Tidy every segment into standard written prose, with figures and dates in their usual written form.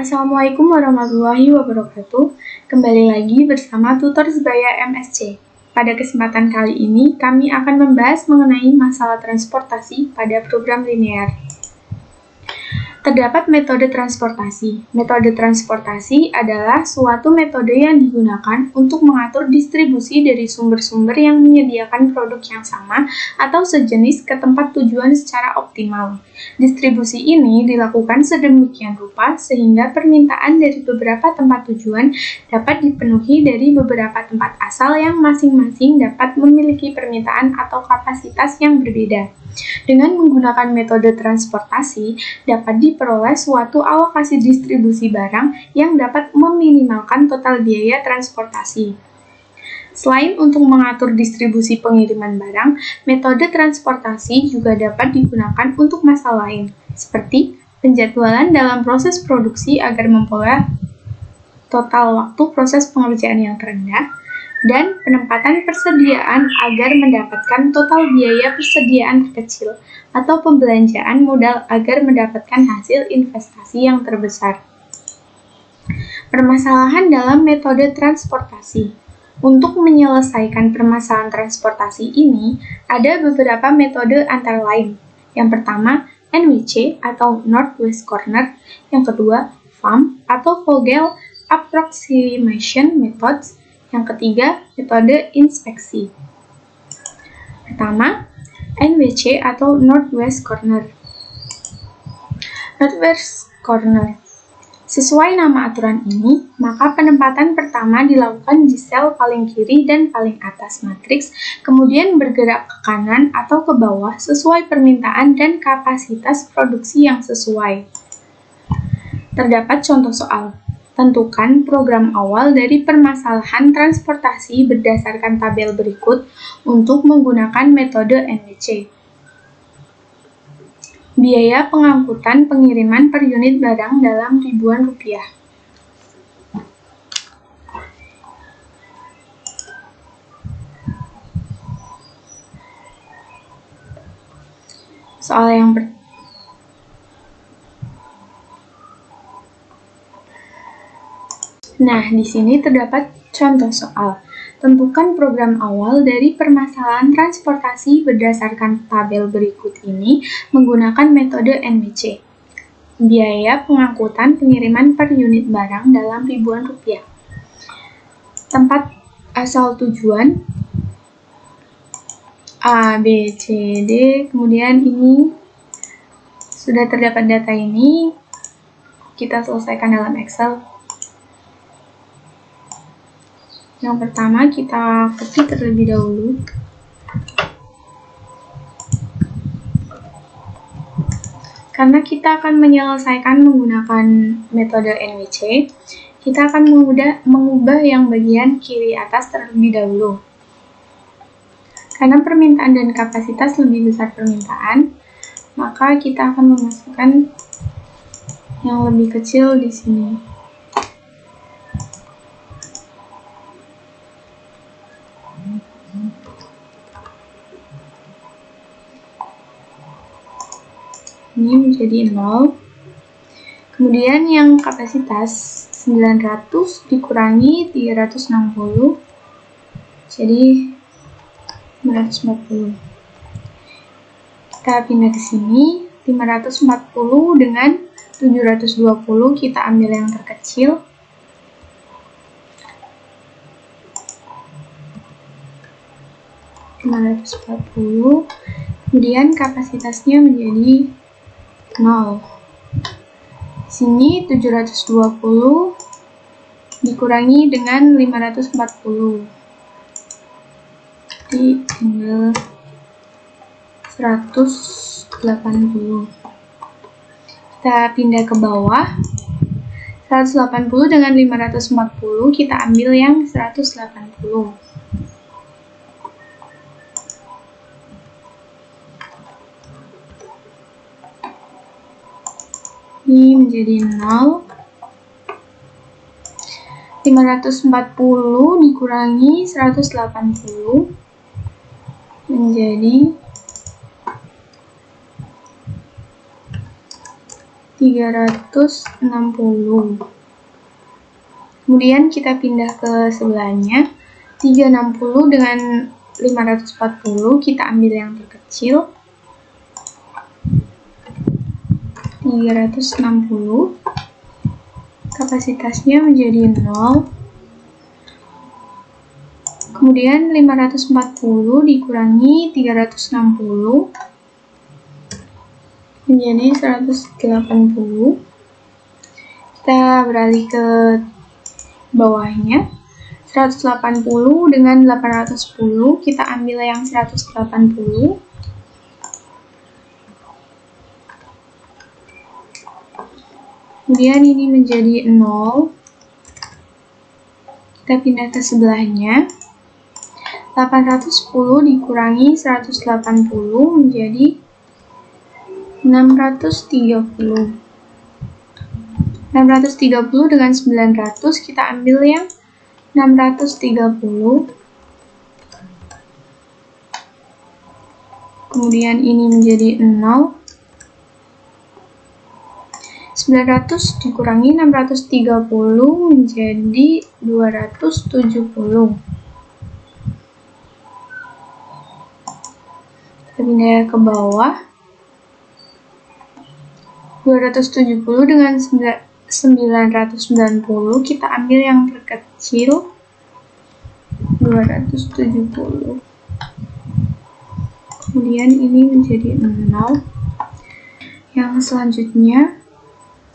Assalamualaikum warahmatullahi wabarakatuh. Kembali lagi bersama Tutor Sebaya MSC. Pada kesempatan kali ini, kami akan membahas mengenai masalah transportasi pada program linear. Terdapat metode transportasi. Metode transportasi adalah suatu metode yang digunakan untuk mengatur distribusi dari sumber-sumber yang menyediakan produk yang sama atau sejenis ke tempat tujuan secara optimal. Distribusi ini dilakukan sedemikian rupa sehingga permintaan dari beberapa tempat tujuan dapat dipenuhi dari beberapa tempat asal yang masing-masing dapat memiliki permintaan atau kapasitas yang berbeda. Dengan menggunakan metode transportasi, dapat diperoleh suatu alokasi distribusi barang yang dapat meminimalkan total biaya transportasi. Selain untuk mengatur distribusi pengiriman barang, metode transportasi juga dapat digunakan untuk masalah lain, seperti penjadwalan dalam proses produksi agar memperoleh total waktu proses pengerjaan yang terendah, dan penempatan persediaan agar mendapatkan total biaya persediaan terkecil, atau pembelanjaan modal agar mendapatkan hasil investasi yang terbesar. Permasalahan dalam metode transportasi. Untuk menyelesaikan permasalahan transportasi ini, ada beberapa metode antara lain. Yang pertama, NWC atau Northwest Corner. Yang kedua, FAM atau Vogel Approximation Methods. Yang ketiga, metode inspeksi. Pertama, NWC atau Northwest Corner. Northwest Corner. Sesuai nama aturan ini, maka penempatan pertama dilakukan di sel paling kiri dan paling atas matriks, kemudian bergerak ke kanan atau ke bawah sesuai permintaan dan kapasitas produksi yang sesuai. Terdapat contoh soal. Tentukan program awal dari permasalahan transportasi berdasarkan tabel berikut untuk menggunakan metode NWC. Biaya pengangkutan pengiriman per unit barang dalam ribuan rupiah. Soal yang pertama. Nah, di sini terdapat contoh soal. Tentukan program awal dari permasalahan transportasi berdasarkan tabel berikut ini menggunakan metode NWC. Biaya pengangkutan pengiriman per unit barang dalam ribuan rupiah. Tempat asal tujuan A, B, C, D, kemudian ini sudah terdapat data ini, kita selesaikan dalam Excel. Yang pertama, kita copy terlebih dahulu. Karena kita akan menyelesaikan menggunakan metode NWC, kita akan mengubah yang bagian kiri atas terlebih dahulu. Karena permintaan dan kapasitas lebih besar permintaan, maka kita akan memasukkan yang lebih kecil di sini. Ini menjadi 0. Kemudian yang kapasitas 900 dikurangi 360 jadi 540. Kita pindah ke sini, 540 dengan 720 kita ambil yang terkecil. Kemudian kapasitasnya menjadi 0. Sini 720 dikurangi dengan 540. Jadi tinggal 180. Kita pindah ke bawah. 180 dengan 540 kita ambil yang 180. Ini menjadi 0. 540 dikurangi 180 menjadi 360. Kemudian kita pindah ke sebelahnya. 360 dengan 540, kita ambil yang terkecil. 360. Kapasitasnya menjadi 0. Kemudian 540 dikurangi 360 menjadi 180. Kita beralih ke bawahnya. 180 dengan 810, kita ambil yang 180. Kemudian ini menjadi 0. Kita pindah ke sebelahnya. 810 dikurangi 180 menjadi 630. 630 dengan 900, kita ambil yang 630. Kemudian ini menjadi 0. 900 dikurangi 630 menjadi 270. Kita pindah ke bawah. 270 dengan 990, kita ambil yang terkecil. 270. Kemudian ini menjadi 0. Yang selanjutnya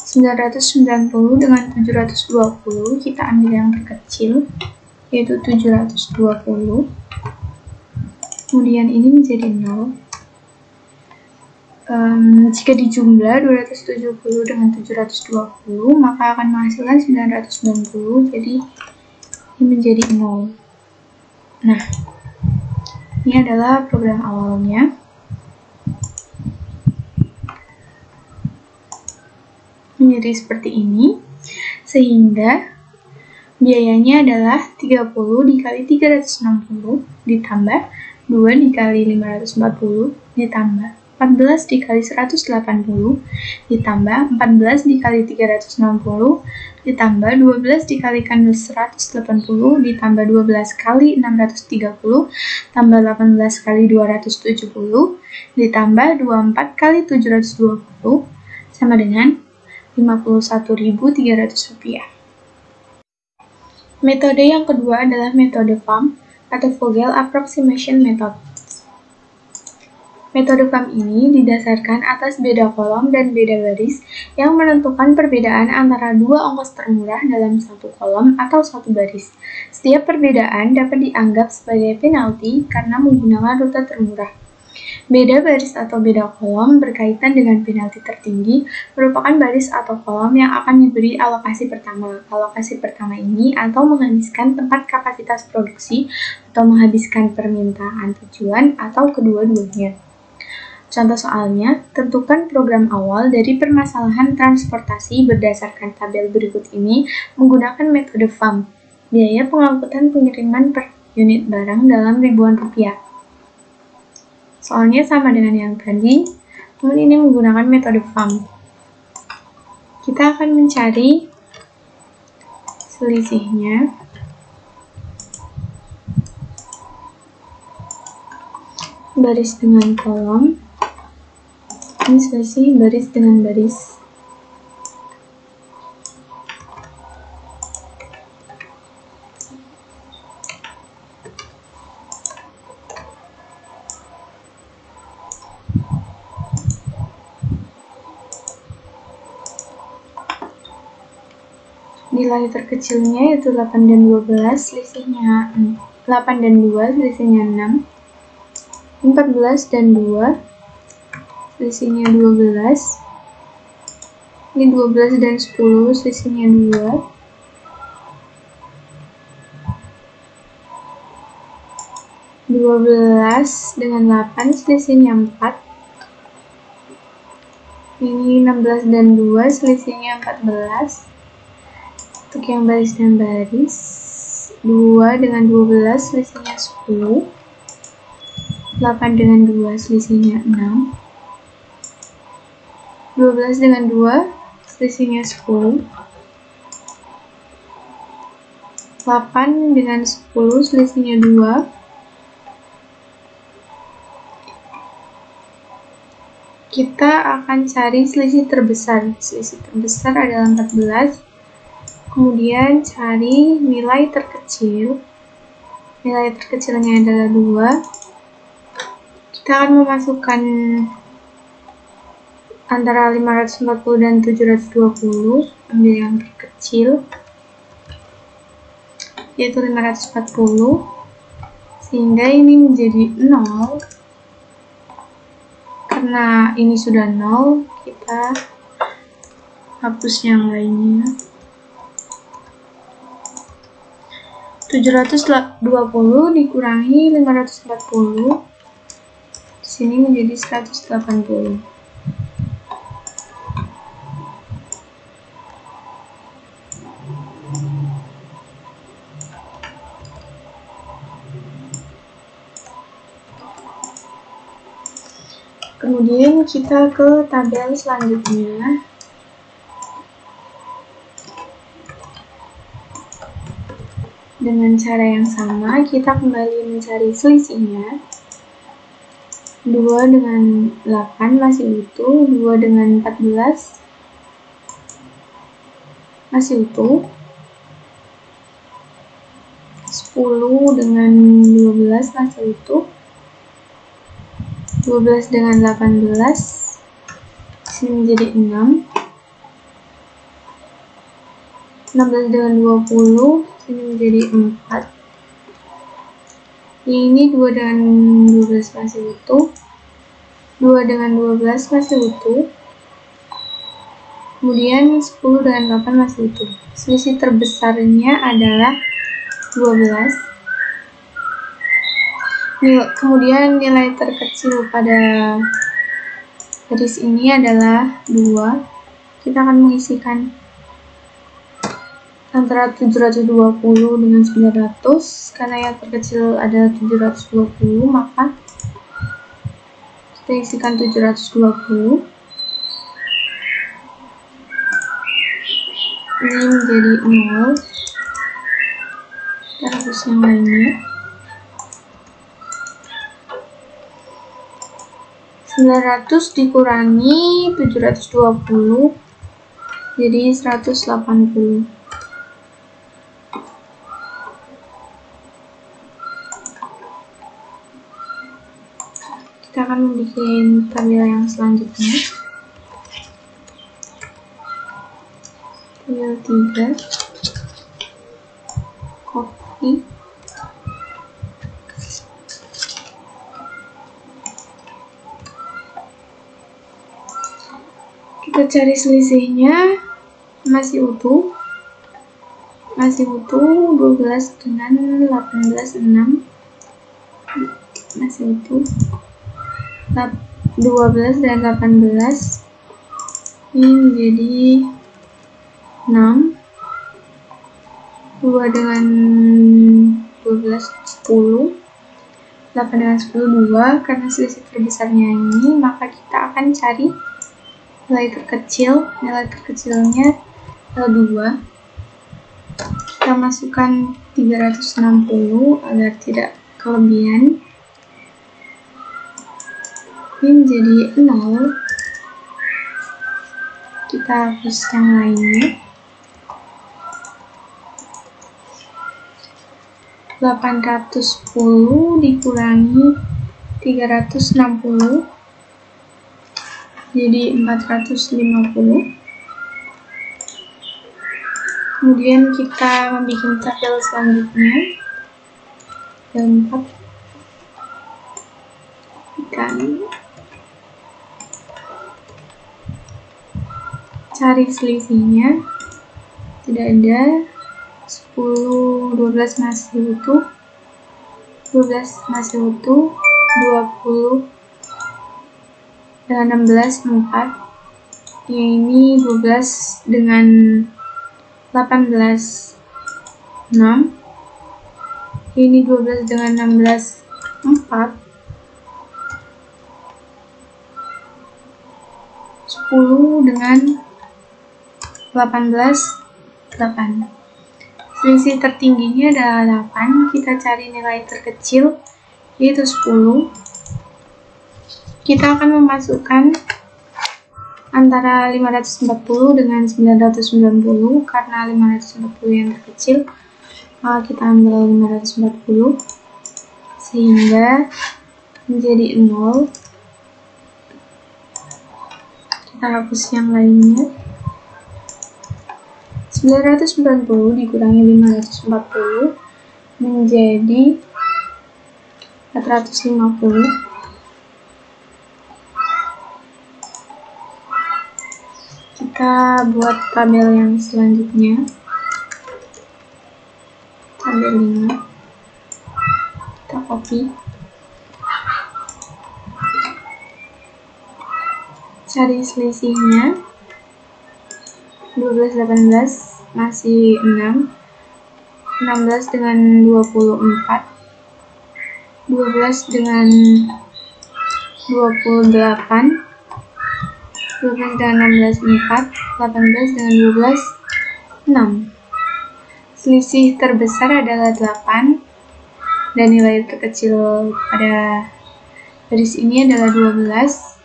990 dengan 720, kita ambil yang terkecil, yaitu 720. Kemudian ini menjadi 0. Jika dijumlah 270 dengan 720, maka akan menghasilkan 990, jadi ini menjadi 0. Nah, ini adalah program awalnya. Menjadi seperti ini, sehingga biayanya adalah 30 dikali 360 ditambah 2 dikali 540 ditambah 14 dikali 180 ditambah 14 dikali 360 ditambah 12 dikalikan 180 ditambah 12 kali 630 tambah 18 kali 270 ditambah 24 kali 720 sama dengan 51.300 rupiah. Metode yang kedua adalah metode FAM atau Vogel Approximation Method. Metode FAM ini didasarkan atas beda kolom dan beda baris yang menentukan perbedaan antara dua ongkos termurah dalam satu kolom atau satu baris. Setiap perbedaan dapat dianggap sebagai penalti karena menggunakan rute termurah. Beda baris atau beda kolom berkaitan dengan penalti tertinggi merupakan baris atau kolom yang akan diberi alokasi pertama. Alokasi pertama ini atau menghabiskan tempat kapasitas produksi atau menghabiskan permintaan tujuan atau kedua-duanya. Contoh soalnya, tentukan program awal dari permasalahan transportasi berdasarkan tabel berikut ini menggunakan metode FAM. Biaya pengangkutan pengiriman per unit barang dalam ribuan rupiah. Soalnya sama dengan yang tadi, namun ini menggunakan metode FAM. Kita akan mencari selisihnya. Baris dengan kolom. Ini selisih baris dengan baris. Nilai terkecilnya yaitu 8 dan 12, selisihnya 8 dan 2, selisihnya 6. 14 dan 2, selisihnya 12. Ini 12 dan 10, selisihnya 2. 12 dengan 8, selisihnya 4. Ini 16 dan 2, selisihnya 14. Untuk yang baris dan baris, 2 dengan 12 selisihnya 10, 8 dengan 2 selisihnya 6, 12 dengan 2, selisihnya 10. 8 dengan 10, selisihnya 2. Kita akan cari selisih terbesar. Selisih terbesar adalah 14. Kemudian cari nilai terkecil. Nilai terkecilnya adalah 2. Kita akan memasukkan antara 540 dan 720, ambil yang terkecil, yaitu 540, sehingga ini menjadi 0. Karena ini sudah 0, kita hapus yang lainnya. 720 dikurangi 540, di sini menjadi 180. Kemudian kita ke tabel selanjutnya. Dengan cara yang sama, kita kembali mencari selisihnya. 2 dengan 8 masih utuh, 2 dengan 14 masih utuh, 10 dengan 12 masih utuh, 12 dengan 18, sini menjadi 6. 16 dengan 20, sini menjadi 4. Ini 2 dengan 12 masih utuh, 2 dengan 12 masih utuh, kemudian 10 dengan 8 masih utuh. Selisih terbesarnya adalah 12. Kemudian nilai terkecil pada garis ini adalah 2. Kita akan mengisikan antara 720 dengan 900. Karena yang terkecil adalah 720, maka kita isikan 720. Ini menjadi 0. Kita hapus yang lainnya. 900 dikurangi 720, jadi 180. Kita akan membuat tabel yang selanjutnya. Tabel 3. Copy. Kita cari selisihnya, masih utuh 12 dengan 18, 6 masih utuh, 12 dan 18 ini menjadi 6, 2 dengan 12, 10, 8 dengan 10, 2. Karena selisih terbesarnya ini, maka kita akan cari nilai terkecil. Nilai terkecilnya adalah 2. Kita masukkan 360 agar tidak kelebihan. Ini menjadi 0. Kita hapus yang lainnya. 810 dikurangi 360, jadi 450. Kemudian kita membuat tabel selanjutnya. Tabel 4. Cari selisihnya, tidak ada. 10, 12 masih utuh, 12 masih utuh, 20 dan 16, 4. Ini 12 dengan 18, 6. Ini 12 dengan 16, 4. 10 dengan 18, 8. Selisih tertingginya adalah 8. Kita cari nilai terkecil, yaitu 10. Kita akan memasukkan antara 540 dengan 990. Karena 540 yang terkecil, maka kita ambil 540, sehingga menjadi 0. Kita hapus yang lainnya. 990 dikurangi 540 menjadi 450. Kita buat tabel yang selanjutnya, tabel 5. Kita copy, cari selisihnya. 12, 18 masih 6. 16 dengan 24, 12 dengan 28, 12 dengan 16, 4, 18 dengan 12, 6. Selisih terbesar adalah 8, dan nilai terkecil pada garis ini adalah 12.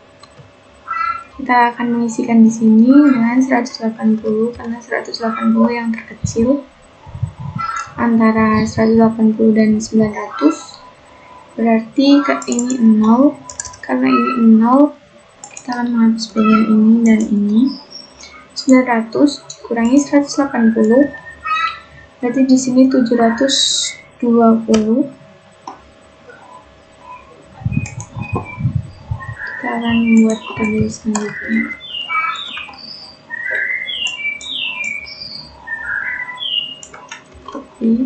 Kita akan mengisikan di sini dengan 180, karena 180 yang terkecil antara 180 dan 900. Berarti ini 0. Karena ini 0, kita akan menghapus bagian ini dan ini. 900 dikurangi 180, berarti di sini 720. Kita akan membuat tabel selanjutnya. Copy.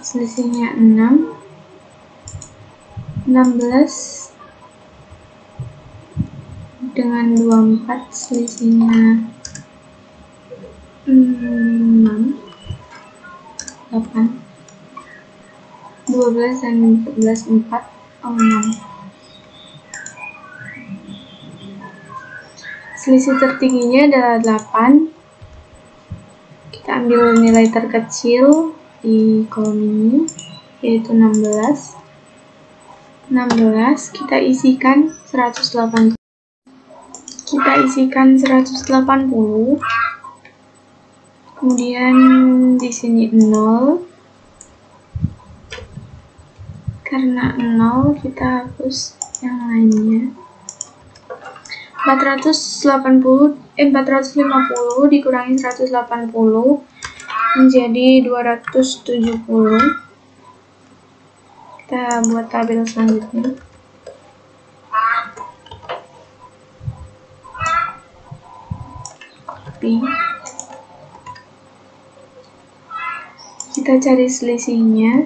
Selisihnya 6. 16 dengan 24 selisihnya 6. 8, 12 dan 14, 4, 6. Selisih tertingginya adalah 8. Kita ambil nilai terkecil di kolom ini, yaitu 16. 16 kita isikan 180. Kita isikan 180. Kemudian di sini 0. Karena 0, kita hapus yang lainnya. 450 dikurangi 180 menjadi 270. Kita buat tabel selanjutnya. Copy. Kita cari selisihnya.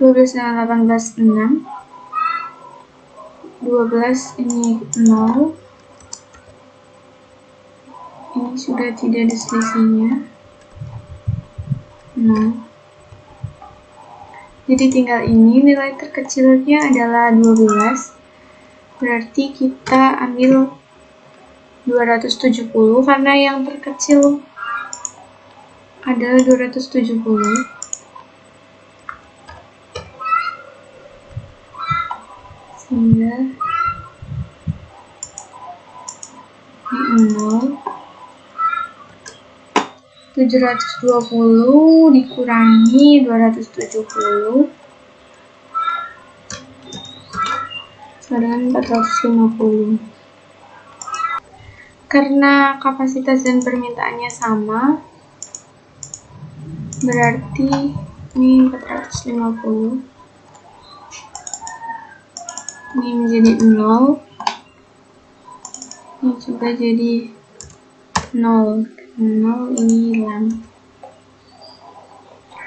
12 dengan 18, 6. 12 ini 0. Ini sudah tidak ada selisihnya. 0. Jadi tinggal ini, nilai terkecilnya adalah 12. Berarti kita ambil 270 karena yang terkecil adalah 270. Sehingga ini 0. 720 dikurangi 270 sama dengan 450. Karena kapasitas dan permintaannya sama, berarti ini 450. Ini menjadi 0. Ini juga jadi 0. 0 ini hilang.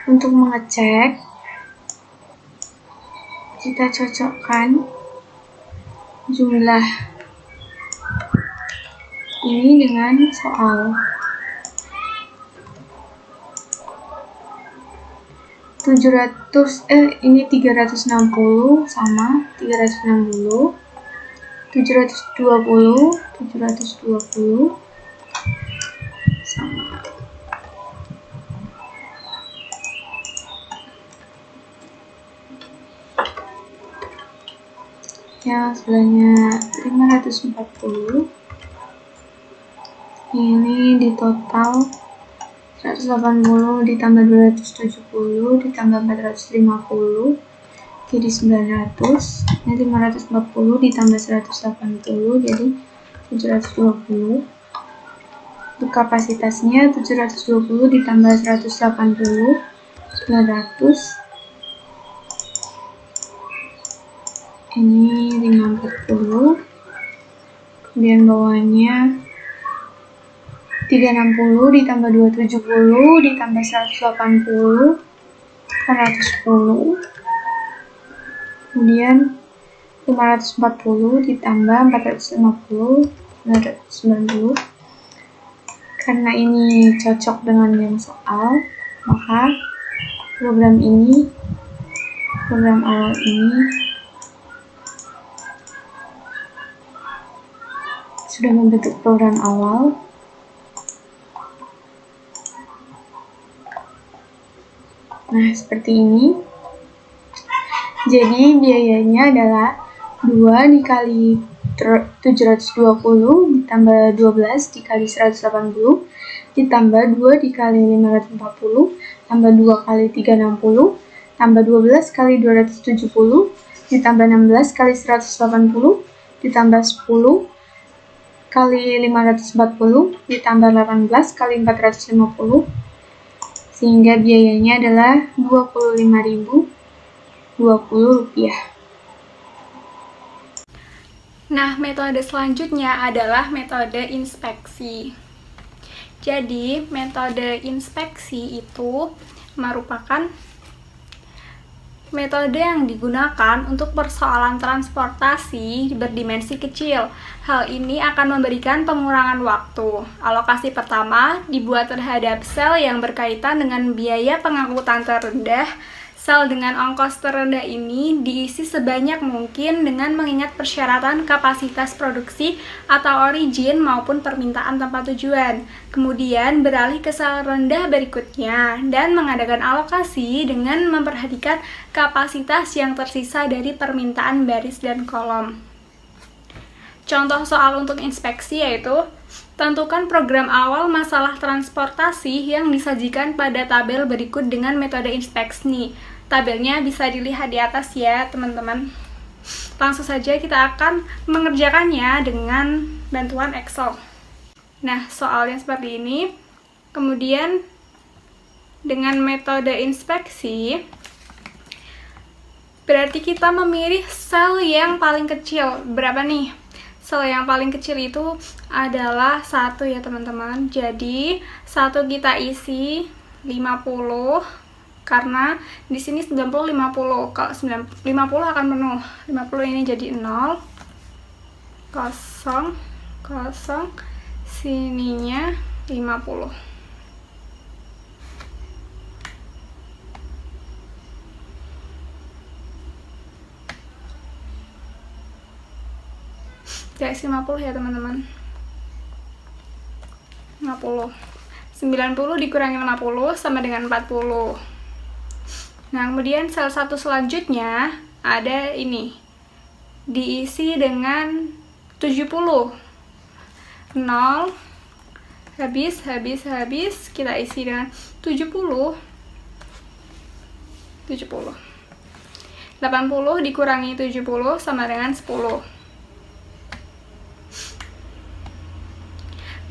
Untuk mengecek, kita cocokkan jumlah ini dengan soal. 7 ini 360 sama 360, 720 sama yang sebelahnya 540. Ini di total 180 ditambah 270 ditambah 450 jadi 900. Ini 540 ditambah 180 jadi 720. Untuk kapasitasnya 720 ditambah 180 900. Ini 540, kemudian bawahnya 360 ditambah 270 ditambah 180 410, kemudian 540 ditambah 450 990. Karena ini cocok dengan yang soal, maka program awal ini sudah membentuk program awal. Nah, seperti ini. Jadi biayanya adalah 2 dikali 720 ditambah 12 dikali 180 ditambah 2 dikali 540 tambah 2 kali 360 tambah 12 kali 270 ditambah 16 kali 180 ditambah 10 kali 540 ditambah 18 kali 450 sehingga biayanya adalah 25.020 rupiah. Nah, metode selanjutnya adalah metode inspeksi. Jadi, metode inspeksi itu merupakan metode yang digunakan untuk persoalan transportasi berdimensi kecil. Hal ini akan memberikan pengurangan waktu. Alokasi pertama dibuat terhadap sel yang berkaitan dengan biaya pengangkutan terendah. Sel dengan ongkos terendah ini diisi sebanyak mungkin dengan mengingat persyaratan kapasitas produksi atau origin maupun permintaan tempat tujuan. Kemudian beralih ke sel rendah berikutnya dan mengadakan alokasi dengan memperhatikan kapasitas yang tersisa dari permintaan baris dan kolom. Contoh soal untuk inspeksi yaitu tentukan program awal masalah transportasi yang disajikan pada tabel berikut dengan metode inspeksi. Tabelnya bisa dilihat di atas ya, teman-teman. Langsung saja kita akan mengerjakannya dengan bantuan Excel. Nah, soalnya seperti ini. Kemudian dengan metode inspeksi berarti kita memilih sel yang paling kecil. Berapa nih? Sel yang paling kecil itu adalah 1 ya teman-teman. Jadi 1 kita isi 50 karena di sini 90 50. Kalau 50 akan penuh. 50 ini jadi 0 0 0 sininya 50. Guys, 50 ya teman-teman. 50. 90 dikurangi 50 sama dengan 40. Nah, kemudian sel 1 selanjutnya ada ini. Diisi dengan 70. 0 habis, kita isi dengan 70. 80 dikurangi 70 sama dengan 10.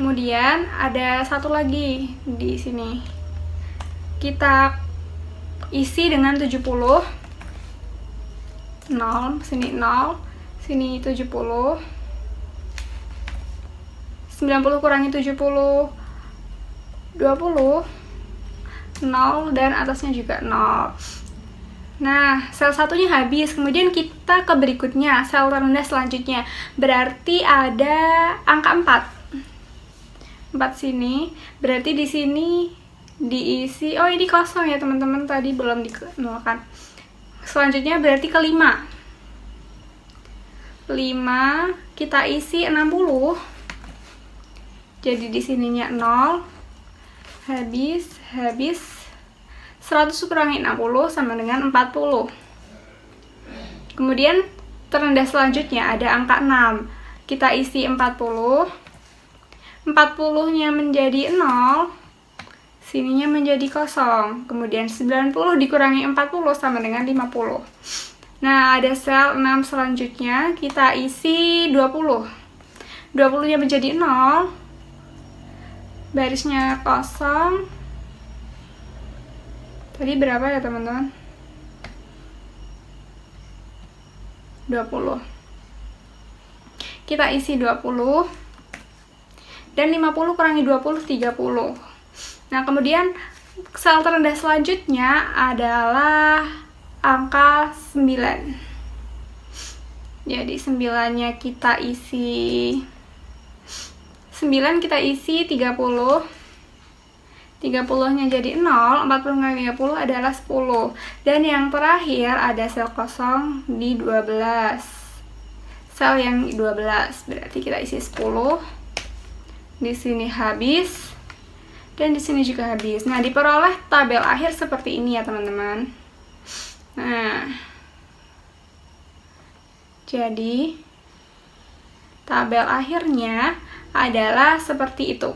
Kemudian ada satu lagi di sini. Kita isi dengan 70. 0, sini 0, sini 70. 90 kurangi 70 20. 0 dan atasnya juga 0. Nah, sel satunya habis. Kemudian kita ke berikutnya, sel terendah selanjutnya. Berarti ada angka 4. 4 sini, berarti di sini diisi, oh ini kosong ya teman-teman, tadi belum dinolkan. Selanjutnya berarti ke 5 kita isi 60, jadi di sininya 0, habis 100 kurangi 60 sama dengan 40. Kemudian terendah selanjutnya ada angka 6, kita isi 40, 40-nya menjadi 0, sininya menjadi kosong, kemudian 90 dikurangi 40 sama dengan 50. Nah, ada sel 6 selanjutnya, kita isi 20. 20-nya menjadi 0, barisnya kosong. Tadi berapa ya teman-teman? 20. Kita isi 20. Dan 50 kurangi 20, 30. Nah, kemudian sel terendah selanjutnya adalah angka 9. Jadi 9-nya kita isi 30. 30-nya jadi 0, 40 kali 30 adalah 10. Dan yang terakhir ada sel kosong di 12. Sel yang 12, berarti kita isi 10. Di sini habis. Dan di sini juga habis. Nah, diperoleh tabel akhir seperti ini ya, teman-teman. Nah, jadi tabel akhirnya adalah seperti itu.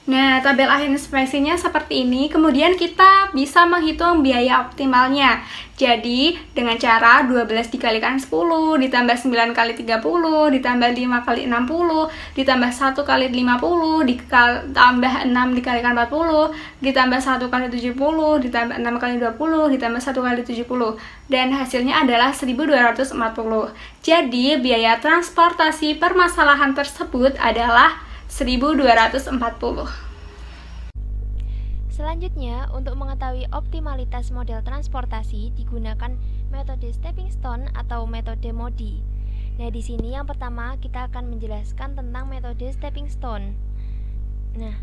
Nah, tabel akhir inspeksinya seperti ini. Kemudian kita bisa menghitung biaya optimalnya. Jadi, dengan cara 12 dikalikan 10, ditambah 9 kali 30, ditambah 5 kali 60, ditambah 1 kali 50, ditambah 6 dikalikan 40, ditambah 1 kali 70, ditambah 6 kali 20, ditambah 1 kali 70. Dan hasilnya adalah 1240. Jadi, biaya transportasi permasalahan tersebut adalah 1240. Selanjutnya, untuk mengetahui optimalitas model transportasi digunakan metode stepping stone atau metode MODI. Nah, di sini yang pertama kita akan menjelaskan tentang metode stepping stone. Nah,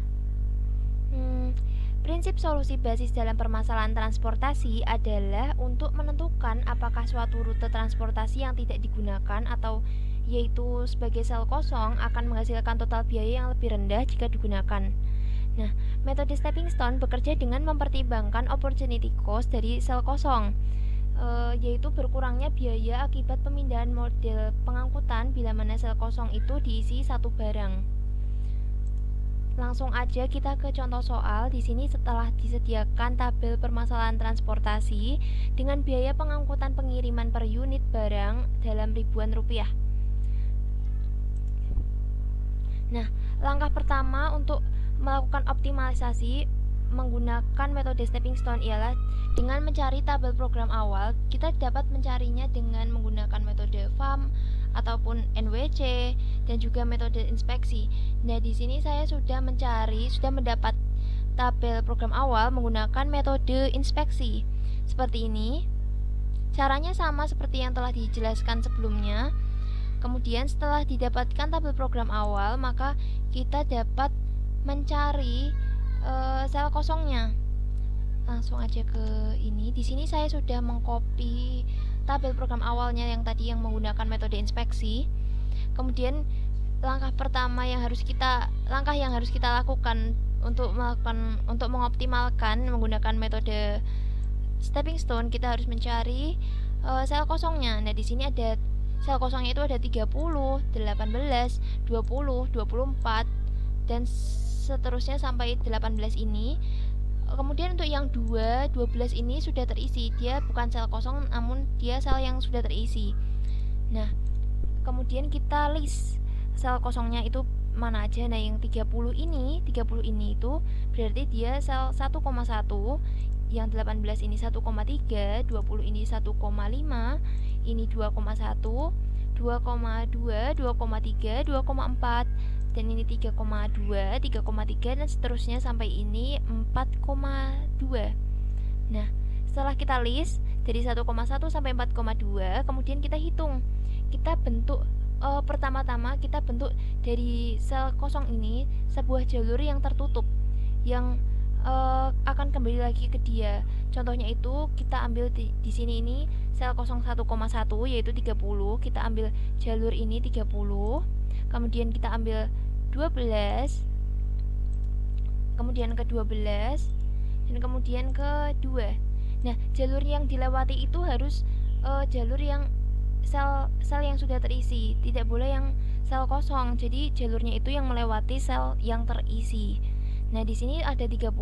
prinsip solusi basis dalam permasalahan transportasi adalah untuk menentukan apakah suatu rute transportasi yang tidak digunakan atau yaitu sebagai sel kosong akan menghasilkan total biaya yang lebih rendah jika digunakan. Nah, metode stepping stone bekerja dengan mempertimbangkan opportunity cost dari sel kosong, yaitu berkurangnya biaya akibat pemindahan model pengangkutan bila mana sel kosong itu diisi satu barang. Langsung aja kita ke contoh soal. Di sini setelah disediakan tabel permasalahan transportasi dengan biaya pengangkutan pengiriman per unit barang dalam ribuan rupiah. Nah, langkah pertama untuk melakukan optimalisasi menggunakan metode stepping stone ialah dengan mencari tabel program awal. Kita dapat mencarinya dengan menggunakan metode FAM ataupun NWC dan juga metode inspeksi. Nah, di sini saya sudah mendapat tabel program awal menggunakan metode inspeksi. Seperti ini. Caranya sama seperti yang telah dijelaskan sebelumnya. Kemudian setelah didapatkan tabel program awal, maka kita dapat mencari sel kosongnya. Langsung aja ke ini. Di sini saya sudah mengcopy tabel program awalnya yang tadi yang menggunakan metode inspeksi. Kemudian langkah yang harus kita lakukan untuk mengoptimalkan menggunakan metode stepping stone, kita harus mencari sel kosongnya. Nah, di sini ada sel kosongnya itu ada 30, 18, 20, 24 dan seterusnya sampai 18 ini. Kemudian untuk yang 12 ini sudah terisi. Dia bukan sel kosong namun dia sel yang sudah terisi. Nah, kemudian kita list sel kosongnya itu mana aja. Nah, yang 30 ini itu berarti dia sel 1,1, yang 18 ini 1,3, 20 ini 1,5, ini 2,1, 2,2, 2,3, 2,4, dan ini 3,2, 3,3 dan seterusnya sampai ini 4,2. Nah, setelah kita list dari 1,1 sampai 4,2, kemudian kita hitung. Kita bentuk pertama-tama kita bentuk dari sel kosong ini sebuah jalur yang tertutup. yang akan kembali lagi ke dia. Contohnya itu kita ambil di sini ini sel 01,1 yaitu 30, kita ambil jalur ini 30, kemudian kita ambil 12, kemudian ke 12, dan kemudian ke 2. Nah, jalur yang dilewati itu harus jalur yang sel yang sudah terisi, tidak boleh yang sel kosong. Jadi jalurnya itu yang melewati sel yang terisi. Nah, di sini ada 30,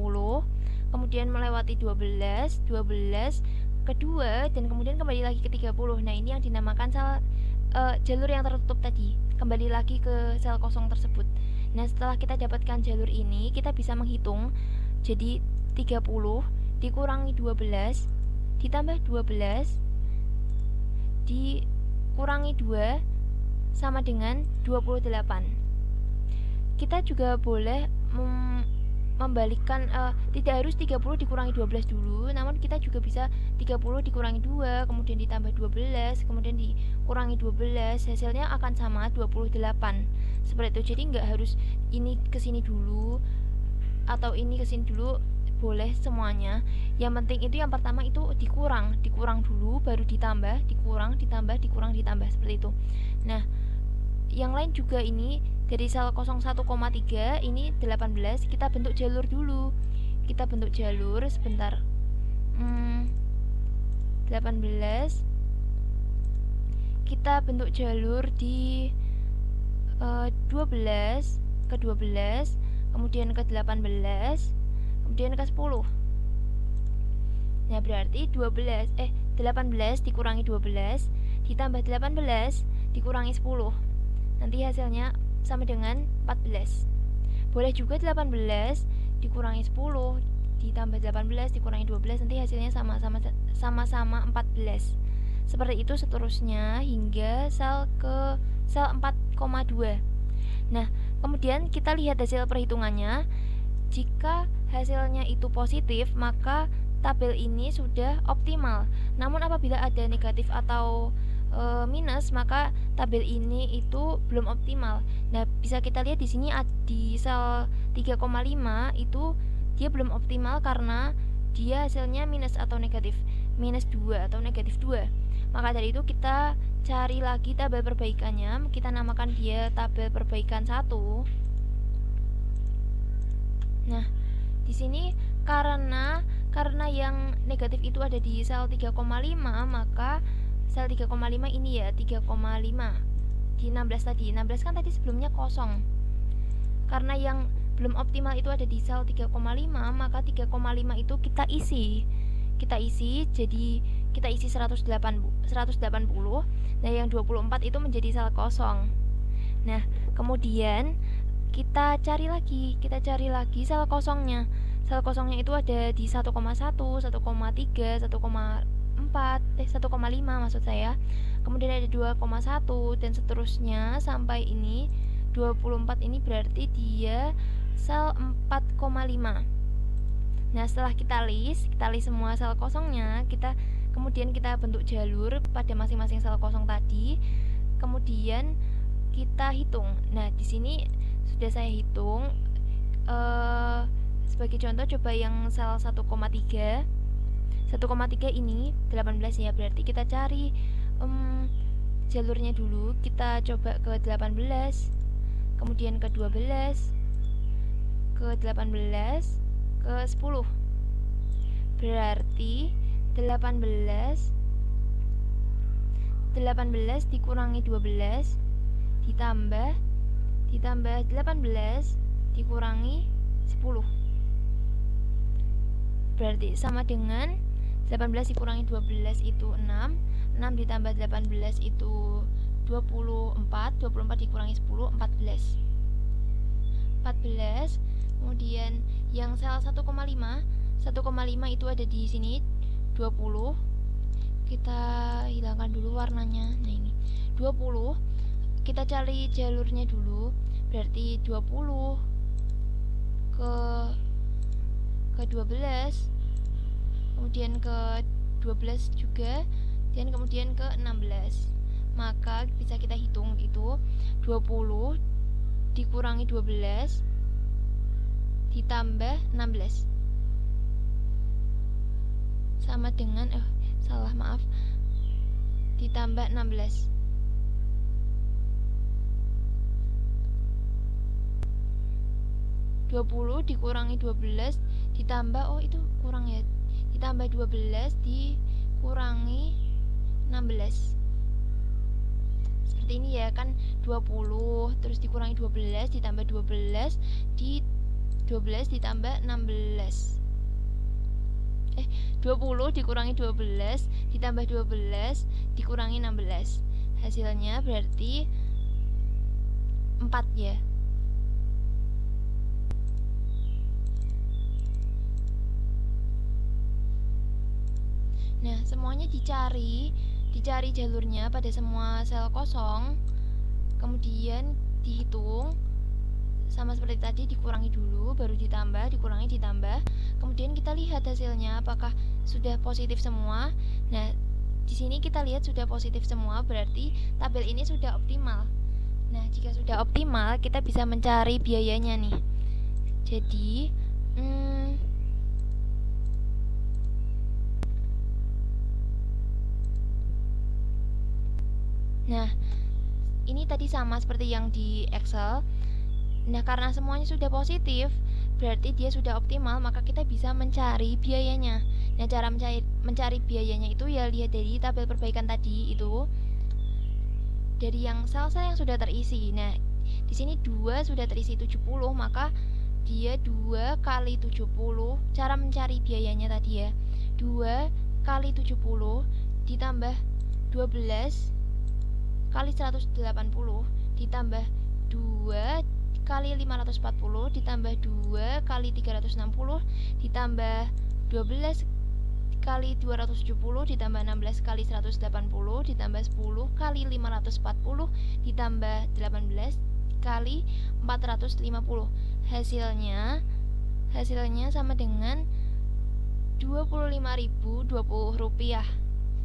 kemudian melewati 12 kedua, dan kemudian kembali lagi ke 30. Nah, ini yang dinamakan sel jalur yang tertutup tadi, kembali lagi ke sel kosong tersebut. Nah, setelah kita dapatkan jalur ini, kita bisa menghitung. Jadi 30 dikurangi 12 ditambah 12 dikurangi 2 sama dengan 28. Kita juga boleh membalikkan, tidak harus 30 dikurangi 12 dulu, namun kita juga bisa 30 dikurangi 2, kemudian ditambah 12, kemudian dikurangi 12, hasilnya akan sama 28. Seperti itu. Jadi nggak harus ini kesini dulu atau ini kesini dulu, boleh semuanya. Yang penting itu yang pertama itu dikurang dulu, baru ditambah, dikurang, ditambah, dikurang, ditambah, seperti itu. Nah, yang lain juga ini dari sel 01,3 ini 18, kita bentuk jalur dulu. Kita bentuk jalur sebentar. 18 kita bentuk jalur di 12 ke 12, kemudian ke 18, kemudian ke 10. Nah, berarti 18 dikurangi 12 ditambah 18 dikurangi 10. Nanti hasilnya sama dengan 14. Boleh juga 18 dikurangi 10 ditambah 18 dikurangi 12, nanti hasilnya sama-sama 14. Seperti itu seterusnya hingga sel 4,2. Nah, kemudian kita lihat hasil perhitungannya. Jika hasilnya itu positif, maka tabel ini sudah optimal. Namun apabila ada negatif atau minus, maka tabel ini itu belum optimal. Nah, bisa kita lihat di sini di sel 3,5 itu dia belum optimal karena dia hasilnya minus atau negatif, minus 2 atau negatif 2. Maka dari itu kita cari lagi tabel perbaikannya, kita namakan dia tabel perbaikan 1. Nah, di sini karena yang negatif itu ada di sel 3,5, maka sel 3,5 ini ya 3,5 di 16 tadi. 16 kan tadi sebelumnya kosong. Karena yang belum optimal itu ada di sel 3,5, maka 3,5 itu kita isi. Jadi kita isi 180. Nah, yang 24 itu menjadi sel kosong. Nah, kemudian kita cari lagi sel kosongnya. Sel kosongnya itu ada di 1,1, 1,3, 1,5 maksud saya. Kemudian ada 2,1 dan seterusnya sampai ini 24. Ini berarti dia sel 4,5. Nah, setelah kita list semua sel kosongnya, kemudian kita bentuk jalur pada masing-masing sel kosong tadi. Kemudian kita hitung. Nah, di sini sudah saya hitung. Sebagai contoh, coba yang sel 1,3 ini 18 ya, berarti kita cari jalurnya dulu. Kita coba ke 18, kemudian ke 12, ke 18, ke 10. Berarti 18 dikurangi 12 ditambah 18 dikurangi 10. Berarti sama dengan 18 dikurangi 12 itu 6 ditambah 18 itu 24 dikurangi 10, 14. Kemudian yang sel 1,5 itu ada di sini 20. Kita hilangkan dulu warnanya. Nah, ini 20. Kita cari jalurnya dulu. Berarti 20 ke 12, kemudian ke 12 juga, dan kemudian ke 16. Maka bisa kita hitung itu 20 dikurangi 12 ditambah 16 sama dengan ditambah 16. Dikurangi 12 ditambah itu kurang ya, ditambah 12 dikurangi 16 seperti ini ya kan, 20 terus dikurangi 12 ditambah 12 ditambah 16 20 dikurangi 12 ditambah 12 dikurangi 16, hasilnya berarti 4 ya. Nah, semuanya dicari jalurnya pada semua sel kosong, kemudian dihitung sama seperti tadi, dikurangi dulu baru ditambah, dikurangi ditambah, kemudian kita lihat hasilnya apakah sudah positif semua. Nah, di sini kita lihat sudah positif semua, berarti tabel ini sudah optimal. Nah, jika sudah optimal, kita bisa mencari biayanya nih. Jadi nah, ini tadi sama seperti yang di Excel. Nah, karena semuanya sudah positif, berarti dia sudah optimal, maka kita bisa mencari biayanya. Nah, cara mencari biayanya itu ya lihat dari tabel perbaikan tadi itu, dari yang sel-sel yang sudah terisi. Nah, di sini 2 sudah terisi 70, maka dia 2 kali 70. Cara mencari biayanya tadi ya, 2 kali 70 ditambah 12 kali 180 ditambah 2 kali 540 ditambah 2 kali 360 ditambah 12 kali 270 ditambah 16 kali 180 ditambah 10 kali 540 ditambah 18 kali 450. Hasilnya sama dengan 25.020 rupiah.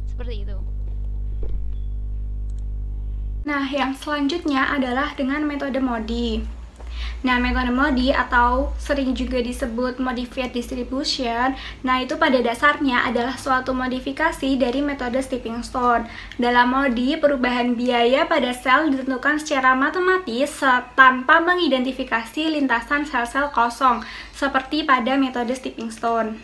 Seperti itu. Nah, yang selanjutnya adalah dengan metode MODI. Nah, metode MODI atau sering juga disebut modified distribution, nah itu pada dasarnya adalah suatu modifikasi dari metode stepping stone. Dalam MODI, perubahan biaya pada sel ditentukan secara matematis tanpa mengidentifikasi lintasan sel-sel kosong, seperti pada metode stepping stone.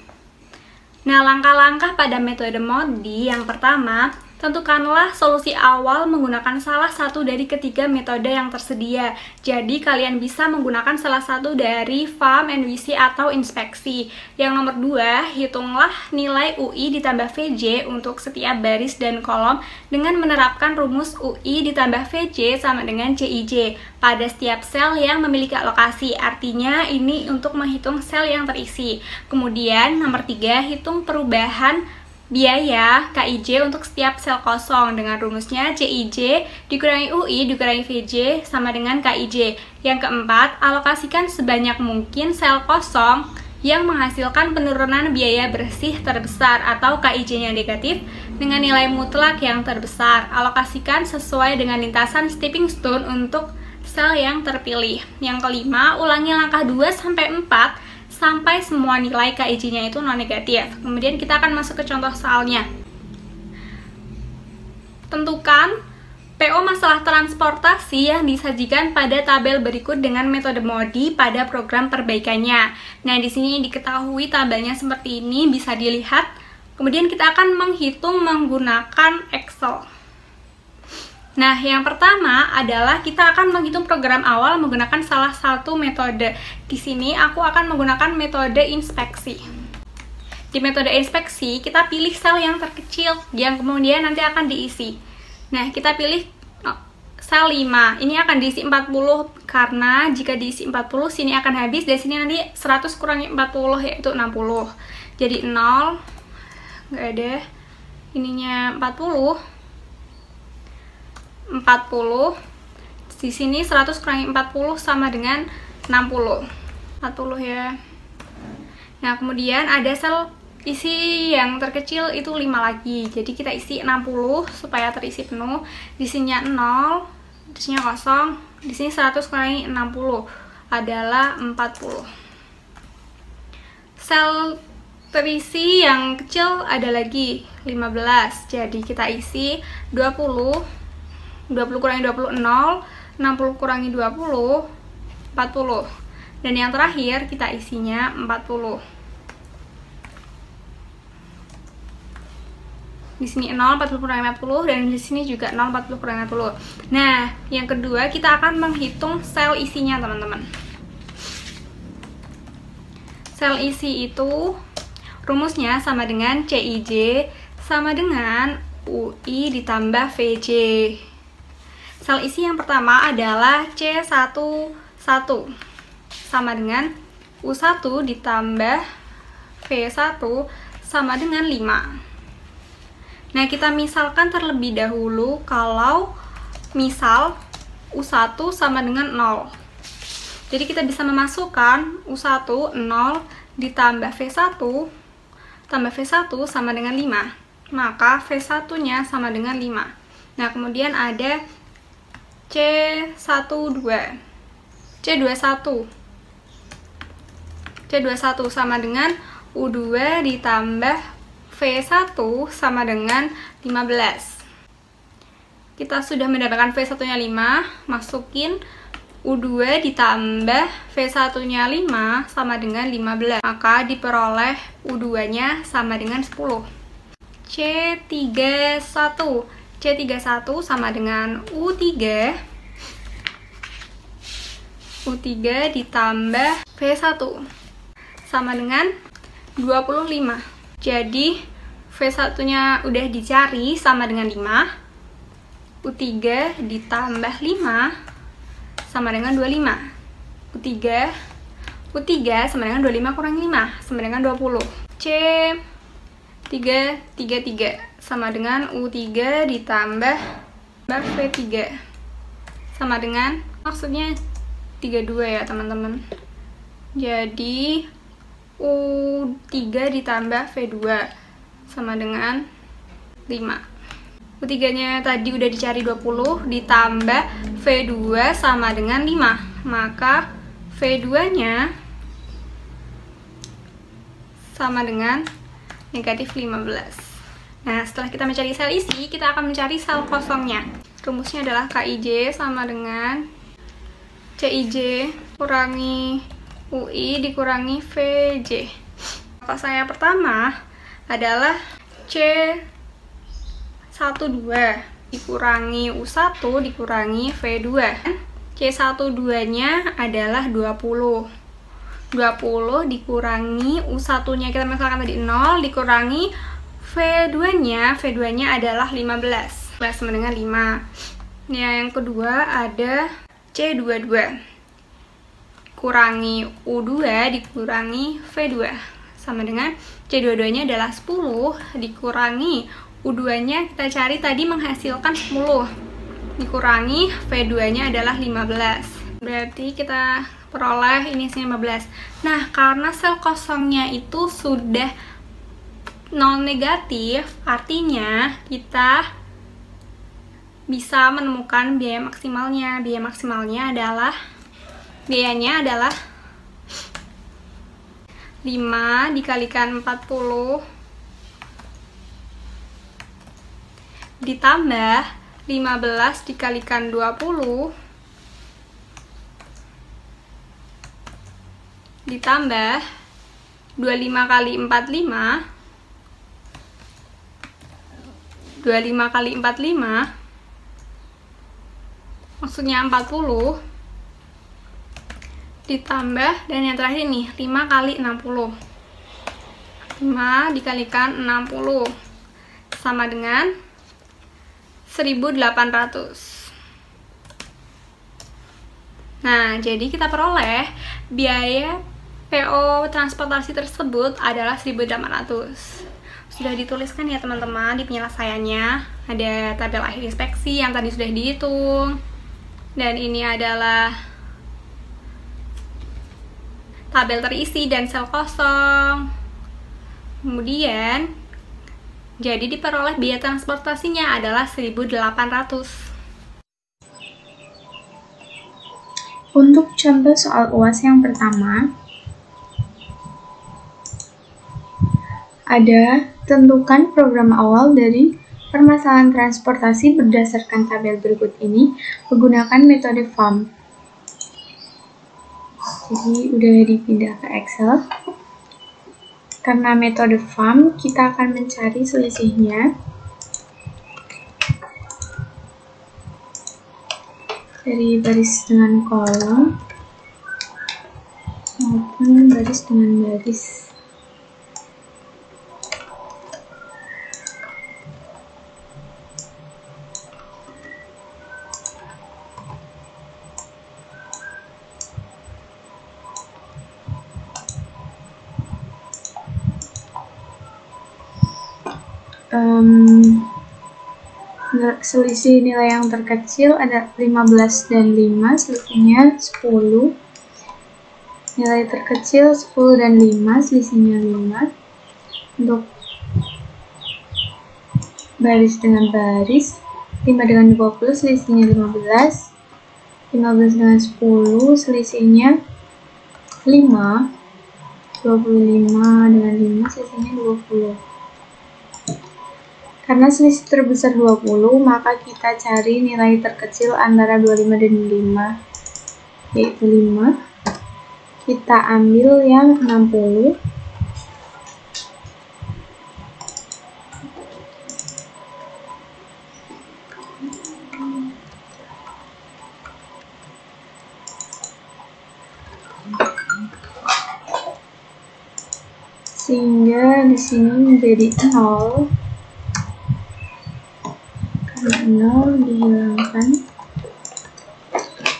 Nah, langkah-langkah pada metode MODI yang pertama, tentukanlah solusi awal menggunakan salah satu dari ketiga metode yang tersedia. Jadi, kalian bisa menggunakan salah satu dari FAM, NWC, atau inspeksi. Yang nomor 2, hitunglah nilai UI ditambah VJ untuk setiap baris dan kolom dengan menerapkan rumus UI ditambah VJ sama dengan CIJ pada setiap sel yang memiliki alokasi. Artinya, ini untuk menghitung sel yang terisi. Kemudian, nomor 3, hitung perubahan biaya KIJ untuk setiap sel kosong dengan rumusnya CIJ dikurangi UI dikurangi VJ sama dengan KIJ. Yang keempat, alokasikan sebanyak mungkin sel kosong yang menghasilkan penurunan biaya bersih terbesar atau KIJ-nya negatif dengan nilai mutlak yang terbesar. Alokasikan sesuai dengan lintasan stepping stone untuk sel yang terpilih. Yang kelima, ulangi langkah 2-4 sampai semua nilai KIJ-nya itu non-negatif. Kemudian kita akan masuk ke contoh soalnya. Tentukan PO masalah transportasi yang disajikan pada tabel berikut dengan metode MODI pada program perbaikannya. Nah, di sini diketahui tabelnya seperti ini, bisa dilihat. Kemudian kita akan menghitung menggunakan Excel. Nah, yang pertama adalah kita akan menghitung program awal menggunakan salah satu metode. Di sini aku akan menggunakan metode inspeksi. Di metode inspeksi, kita pilih sel yang terkecil yang kemudian nanti akan diisi. Nah, kita pilih sel 5. Ini akan diisi 40 karena jika diisi 40 sini akan habis, dari sini nanti 100 kurangi 40 yaitu 60. Jadi 0 enggak ada. Ininya 40 di sini 100 kurangi 40 sama dengan 60 ya. Nah, kemudian ada sel isi yang terkecil itu 5 lagi, jadi kita isi 60 supaya terisi penuh. Di sininya 0, di sini kosong, di sini 100 kurangi 60 adalah 40. sel terisi yang kecil ada lagi 15. Jadi kita isi 20 kurangi 20 0, 60 kurangi 20 40. Dan yang terakhir kita isinya 40. Di sini 0, 40 kurangi 40, dan di sini juga 0, 40 kurangi 40. Nah, yang kedua kita akan menghitung sel isinya, teman-teman. Sel isi itu rumusnya sama dengan CIJ sama dengan UI ditambah VJ. Sel isi yang pertama adalah C11 sama dengan U1 ditambah V1 sama dengan 5. Nah, kita misalkan terlebih dahulu kalau misal U1 sama dengan 0. Jadi kita bisa memasukkan U1 0 ditambah V1 tambah V1 sama dengan 5. Maka V1-nya sama dengan 5. Nah, kemudian ada C12 sama dengan U2 ditambah V1 sama dengan 15. Kita sudah mendapatkan V1-nya 5, masukin U2 ditambah V1-nya 5 sama dengan 15. Maka diperoleh U2-nya sama dengan 10. C31 sama dengan U3 ditambah V1 sama dengan 25. Jadi V1-nya udah dicari sama dengan 5. U3 ditambah 5 sama dengan 25. U3 sama dengan 25 kurangi 5 sama dengan 20. C333 sama dengan U3 ditambah V3 sama dengan, maksudnya 32 ya teman-teman. Jadi U3 ditambah V2 sama dengan 5. U3-nya tadi udah dicari 20 ditambah V2 sama dengan 5. Maka V2-nya sama dengan negatif 15. Nah, setelah kita mencari sel isi, kita akan mencari sel kosongnya. Rumusnya adalah KIJ sama dengan CIJ kurangi UI dikurangi VJ. Kos saya pertama adalah C12 dikurangi U1 dikurangi V2. C12-nya adalah 20. 20 dikurangi U1-nya kita misalkan tadi 0 dikurangi V2-nya adalah 15. Sama dengan 5. Yang kedua ada C22 kurangi U2 dikurangi V2 sama dengan C22-nya adalah 10 dikurangi U2-nya kita cari tadi menghasilkan 10 dikurangi V2-nya adalah 15. Berarti kita peroleh ini 15. Nah, karena sel kosongnya itu sudah non negatif, artinya kita bisa menemukan biaya maksimalnya. Biayanya adalah 5 dikalikan 40 ditambah 15 dikalikan 20 ditambah 25 kali 45 maksudnya 40 ditambah, dan yang terakhir nih 5 kali 60. 5 dikalikan 60 sama dengan 1800. Nah, jadi kita peroleh biaya PO transportasi tersebut adalah 1800. Sudah dituliskan ya teman-teman di penyelesaiannya. Ada tabel akhir inspeksi yang tadi sudah dihitung. Dan ini adalah tabel terisi dan sel kosong. Kemudian jadi diperoleh biaya transportasinya adalah 1800. Untuk contoh soal UAS yang pertama, ada tentukan program awal dari permasalahan transportasi berdasarkan tabel berikut ini menggunakan metode FAM. Jadi udah dipindah ke Excel. Karena metode FAM, kita akan mencari selisihnya dari baris dengan kolom maupun baris dengan baris. Selisih nilai yang terkecil ada 15 dan 5, selisihnya 10. Nilai terkecil 10 dan 5, selisihnya 5. Untuk baris dengan baris, 5 dengan 20, selisihnya 15. 15 dengan 10, selisihnya 5. 25 dengan 5, selisihnya 20. Karena selisih terbesar 20, maka kita cari nilai terkecil antara 25 dan 5, yaitu 5. Kita ambil yang 60. Sehingga di sini menjadi 0. 0 dihilangkan,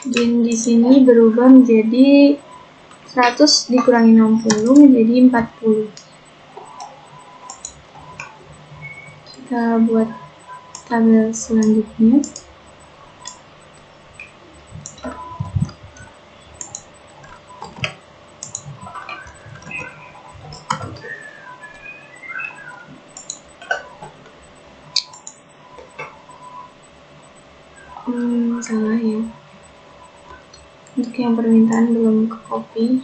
dan di sini berubah menjadi 100 dikurangi 60 menjadi 40. Kita buat tabel selanjutnya. Salah ya, untuk yang permintaan belum ke copy.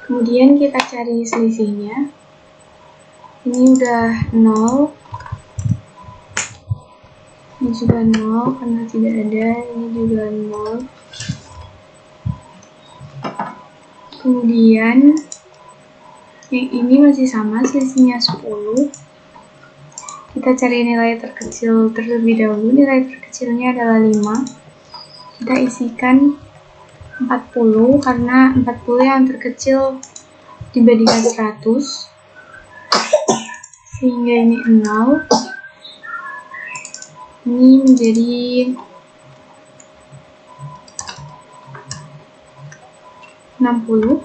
Kemudian kita cari selisihnya. Ini udah 0. Ini juga 0 karena tidak ada, ini juga 0. Kemudian yang ini masih sama, selisihnya 10. Kita cari nilai terkecil terlebih dahulu. Nilai terkecilnya adalah 5. Kita isikan 40 karena 40 yang terkecil dibandingkan 100, sehingga ini 0. Ini menjadi 60.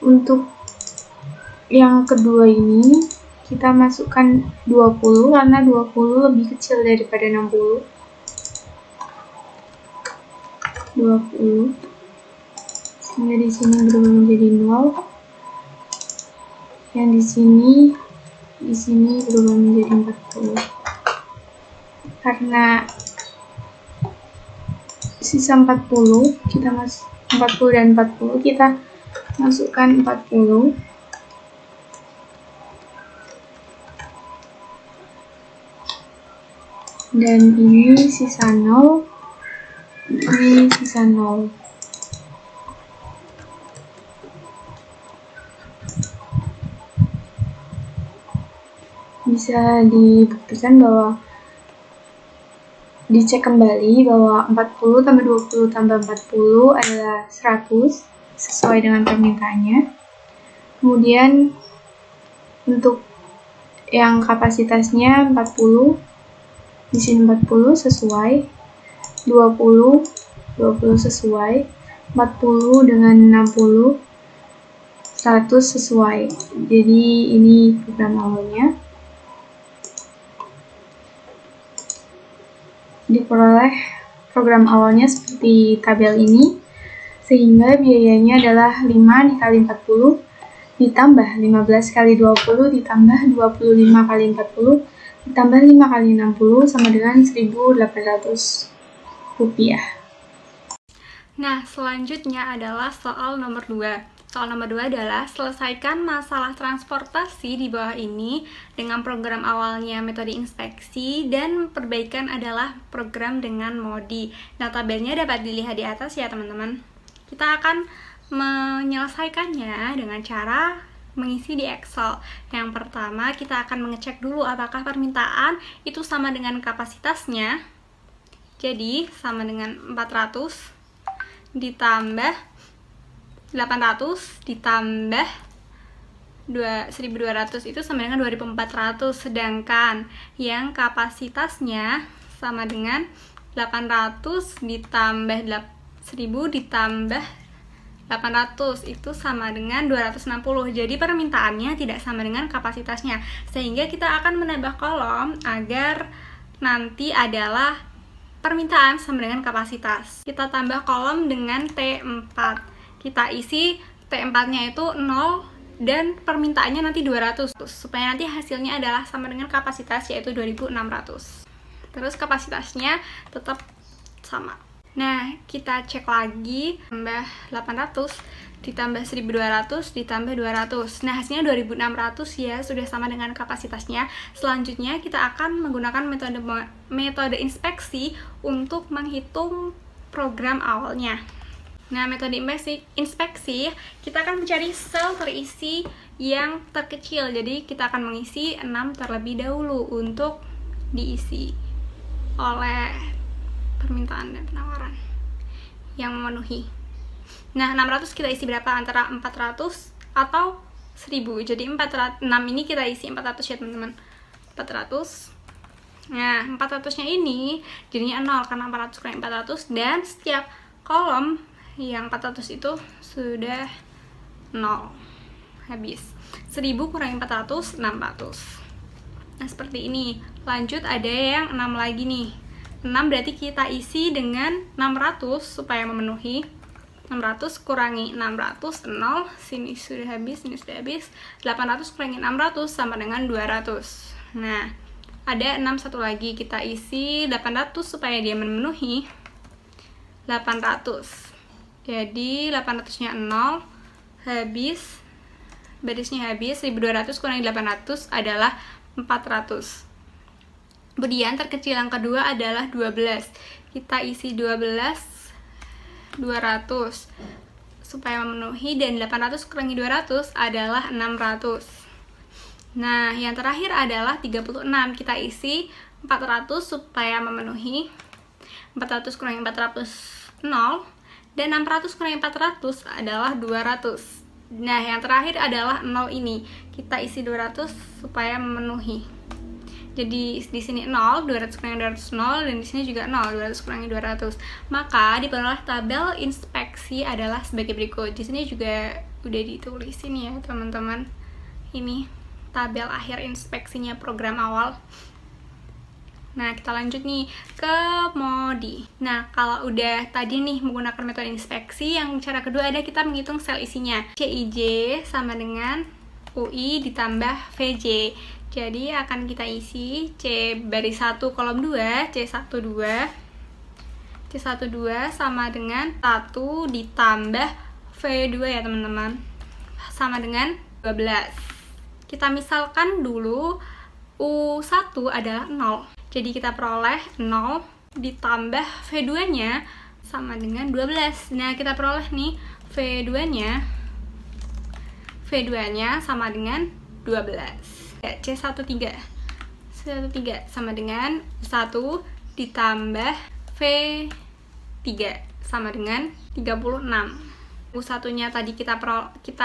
Untuk yang kedua ini kita masukkan 20 karena 20 lebih kecil daripada 60. 20. Sehingga di sini berubah menjadi 0. Yang di sini berubah menjadi 40. Karena sisa 40, kita 40 dan 40, kita masukkan 40. Dan ini sisa 0, ini sisa 0. Bisa dibuktikan bahwa dicek kembali bahwa 40 tambah 20 tambah 40 adalah 100 sesuai dengan permintaannya. Kemudian untuk yang kapasitasnya 40, di sini 40 sesuai, 20 sesuai, 40 dengan 60 100 sesuai. Jadi ini program awalnya. Diperoleh program awalnya seperti tabel ini. Sehingga biayanya adalah 5 dikali 40 ditambah 15 kali 20 ditambah 25 kali 40 ditambah 5 kali 60 sama dengan 1.800 rupiah. Nah, selanjutnya adalah soal nomor 2. Soal nomor 2 adalah selesaikan masalah transportasi di bawah ini dengan program awalnya metode inspeksi dan perbaikan adalah program dengan modi. Nah, tabelnya dapat dilihat di atas ya teman-teman. Kita akan menyelesaikannya dengan cara mengisi di Excel. Yang pertama, kita akan mengecek dulu apakah permintaan itu sama dengan kapasitasnya. Jadi, sama dengan 400 ditambah 800 ditambah 1.200 itu sama dengan 2.400, sedangkan yang kapasitasnya sama dengan 800 ditambah 1.000 ditambah 800 itu sama dengan 260. Jadi permintaannya tidak sama dengan kapasitasnya, sehingga kita akan menambah kolom agar nanti adalah permintaan sama dengan kapasitas. Kita tambah kolom dengan T4. Kita isi T4-nya itu 0 dan permintaannya nanti 200 supaya nanti hasilnya adalah sama dengan kapasitas yaitu 2.600. Terus kapasitasnya tetap sama. Nah, kita cek lagi, tambah 800 ditambah 1.200 ditambah 200. Nah, hasilnya 2.600 ya, sudah sama dengan kapasitasnya. Selanjutnya kita akan menggunakan metode inspeksi untuk menghitung program awalnya. Nah, metode inspeksi kita akan mencari sel terisi yang terkecil. Jadi kita akan mengisi 6 terlebih dahulu untuk diisi oleh permintaan dan penawaran yang memenuhi. Nah, 600 kita isi berapa? Antara 400 atau 1000. Jadi 6 ini kita isi 400 ya teman-teman. 400. Nah, 400-nya ini jadinya 0 karena 400 kurang 400 dan setiap kolom yang 400 itu sudah 0. Habis. 1000 kurangi 400, 600. Nah, seperti ini. Lanjut ada yang 6 lagi nih. 6 berarti kita isi dengan 600 supaya memenuhi. 600 kurangi 600, 0. Sini sudah habis, sini sudah habis. 800 kurangi 600 sama dengan 200. Nah, ada 6 satu lagi. Kita isi 800 supaya dia memenuhi 800. Jadi 800-nya 0. Habis. Barisnya habis. 1.200 kurangi 800 adalah 400. Kemudian terkecil yang kedua adalah 12. Kita isi 12 200 supaya memenuhi, dan 800 kurangi 200 adalah 600. Nah, yang terakhir adalah 36. Kita isi 400 supaya memenuhi. 400 kurangi 400 0, dan 600 kurangi 400 adalah 200. Nah, yang terakhir adalah 0 ini. Kita isi 200 supaya memenuhi. Jadi di sini 0, 200 kurangi 200 0, dan di sini juga 0, 200 kurangi 200. Maka diperoleh tabel inspeksi adalah sebagai berikut. Di sini juga udah ditulisin ya teman-teman. Ini tabel akhir inspeksinya program awal. Nah, kita lanjut nih ke modi. Nah, kalau udah tadi nih menggunakan metode inspeksi, yang cara kedua ada kita menghitung sel isinya. CIJ sama dengan UI ditambah VJ. Jadi akan kita isi C baris 1 kolom 2, C12 sama dengan 1 ditambah V2 ya teman-teman, sama dengan 12. Kita misalkan dulu U1 adalah 0. Jadi kita peroleh 0 ditambah V2 nya sama dengan 12. Nah, kita peroleh nih V2 nya sama dengan 12. C13 sama dengan 1 ditambah V3 sama dengan 36. U1 nya tadi kita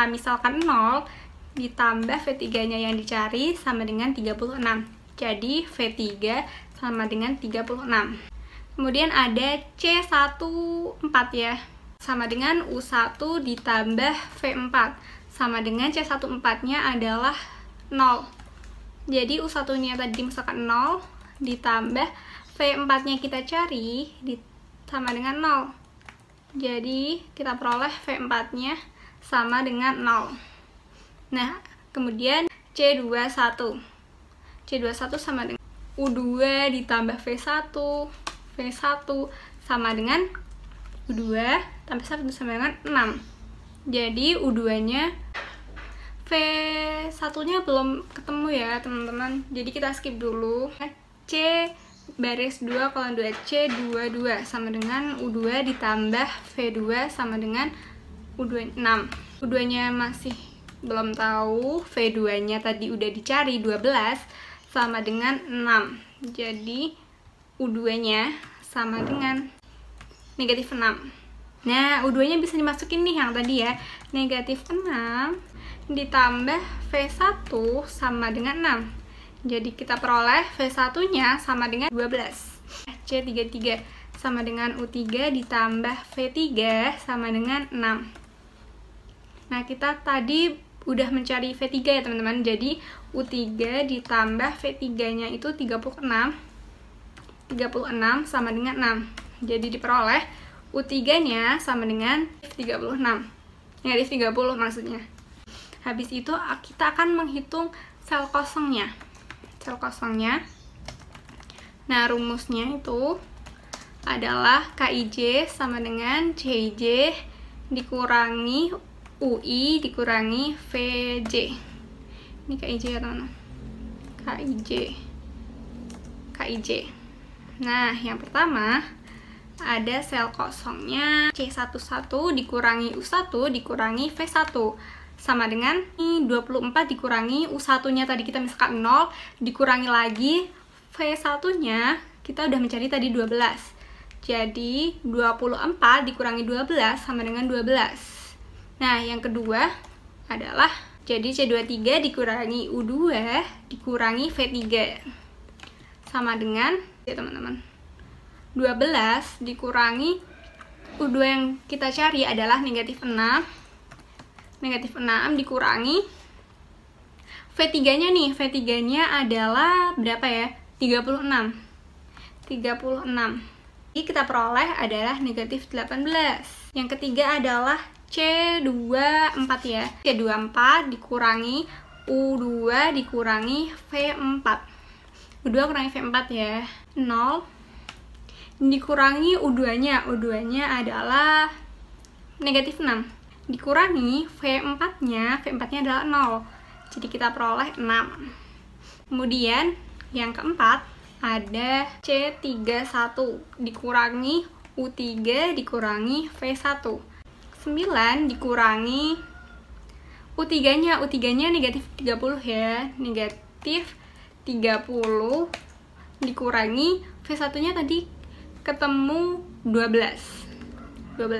misalkan 0 ditambah V3 nya yang dicari sama dengan 36. Jadi V3 sama dengan 36. Kemudian ada C14 ya, sama dengan U1 ditambah V4 sama dengan C14 nya adalah 0. Jadi U1 nya tadi misalkan 0 ditambah V4 nya kita cari sama dengan 0. Jadi kita peroleh V4-nya sama dengan 0. Nah, kemudian C21. C21 sama dengan U2 ditambah V1. V1 sama dengan U2 tambah 1 sama dengan 6. Jadi U2-nya V1-nya belum ketemu ya, teman-teman. Jadi kita skip dulu. C baris 2 kolon 2 C22 sama dengan U2 ditambah V2 sama dengan U2 6. U2-nya masih belum tahu, V2-nya tadi udah dicari 12 sama dengan 6. Jadi U2-nya sama dengan negatif 6. Nah, U2-nya bisa dimasukin nih yang tadi ya. Negatif 6 ditambah V1 sama dengan 6. Jadi kita peroleh V1-nya sama dengan 12. C33 sama dengan U3 ditambah V3 sama dengan 6. Nah, kita tadi udah mencari V3 ya teman-teman. Jadi U3 ditambah V3-nya itu 36 sama dengan 6. Jadi diperoleh U3-nya sama dengan 36. Negatif 30 maksudnya. Habis itu kita akan menghitung sel kosongnya. Sel kosongnya. Nah, rumusnya itu adalah KIJ sama dengan CIJ dikurangi UI dikurangi VJ. Ini KIJ ya teman-teman. KIJ. Nah, yang pertama ada sel kosongnya C11 dikurangi U1 dikurangi V1 sama dengan 24 dikurangi U1-nya tadi kita misalkan 0 dikurangi lagi V1-nya kita udah mencari tadi 12. Jadi 24 dikurangi 12 sama dengan 12. Nah, yang kedua adalah jadi C23 dikurangi U2 dikurangi V3 sama dengan ya teman-teman 12 dikurangi U2 yang kita cari adalah negatif 6. Negatif 6 dikurangi V3-nya nih. V3-nya adalah berapa ya? 36. Jadi kita peroleh adalah negatif 18. Yang ketiga adalah C24 ya. C24 dikurangi U2 dikurangi V4. U2 kurangi V4 ya. 0 dikurangi U2-nya. U2-nya adalah negatif 6. Dikurangi V4-nya. V4-nya adalah 0. Jadi kita peroleh 6. Kemudian yang keempat ada C31 dikurangi U3 dikurangi V1. 9 dikurangi U3-nya. U3-nya negatif 30 ya. Negatif 30 dikurangi V1-nya tadi ketemu 27.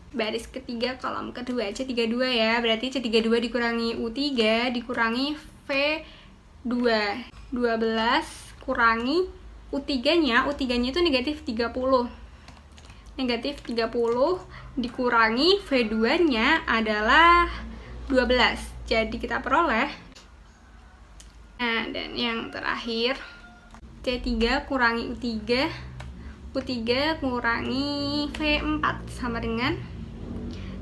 Baris ketiga kolom kedua C32 ya. Berarti C32 dikurangi U3 dikurangi V2. 12 kurangi U3-nya. U3-nya itu negatif 30. Negatif 30 dikurangi V2-nya adalah 12. Jadi kita peroleh. Nah, dan yang terakhir C3 kurangi U3. U3 kurangi V4 sama dengan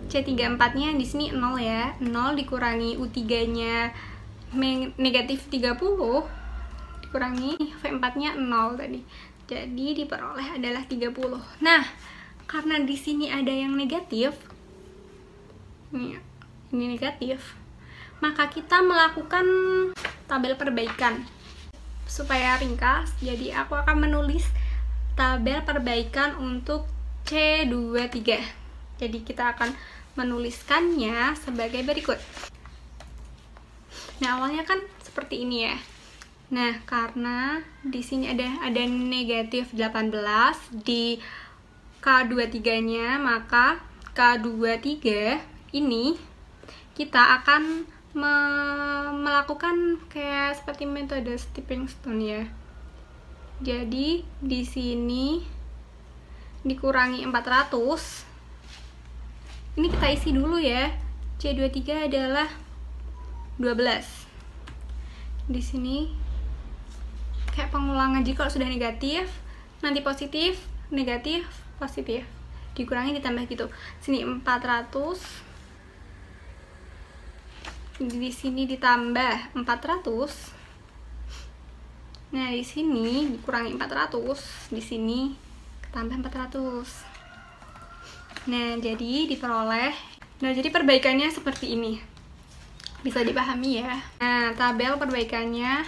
C34-nya di sini 0 ya. 0 dikurangi U3-nya negatif 30 dikurangi V4-nya 0 tadi. Jadi diperoleh adalah 30. Nah, karena di sini ada yang negatif. Ini negatif. Maka kita melakukan tabel perbaikan. Supaya ringkas, jadi aku akan menulis tabel perbaikan untuk C23. Jadi kita akan menuliskannya sebagai berikut. Nah, awalnya kan seperti ini ya. Nah, karena di sini ada negatif 18 di K23-nya, maka K23 ini kita akan melakukan kayak seperti metode stepping stone ya. Jadi di sini dikurangi 400. Ini kita isi dulu ya. C23 adalah 12. Di sini kayak pengulangan, jadi kalau sudah negatif, nanti positif, negatif, positif, dikurangi ditambah gitu. Sini 400, di sini ditambah 400. Nah, di sini dikurangi 400, di sini tambah 400. Nah, jadi diperoleh. Nah, jadi perbaikannya seperti ini. Bisa dipahami ya. Nah, tabel perbaikannya.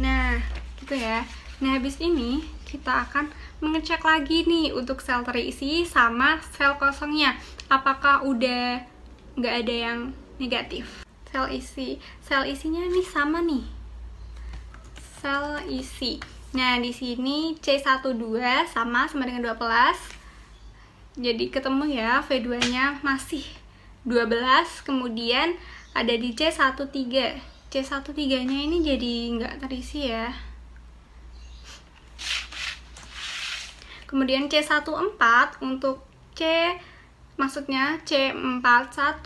Nah, gitu ya. Nah, habis ini kita akan mengecek lagi nih untuk sel terisi sama sel kosongnya. Apakah udah nggak ada yang negatif? Sel isinya nih sama nih. Sel isi. Nah, di sini C12 sama dengan 12. Jadi ketemu ya, V2-nya masih 12. Kemudian ada di C13. C13-nya ini jadi nggak terisi ya. Kemudian C14 untuk maksudnya C41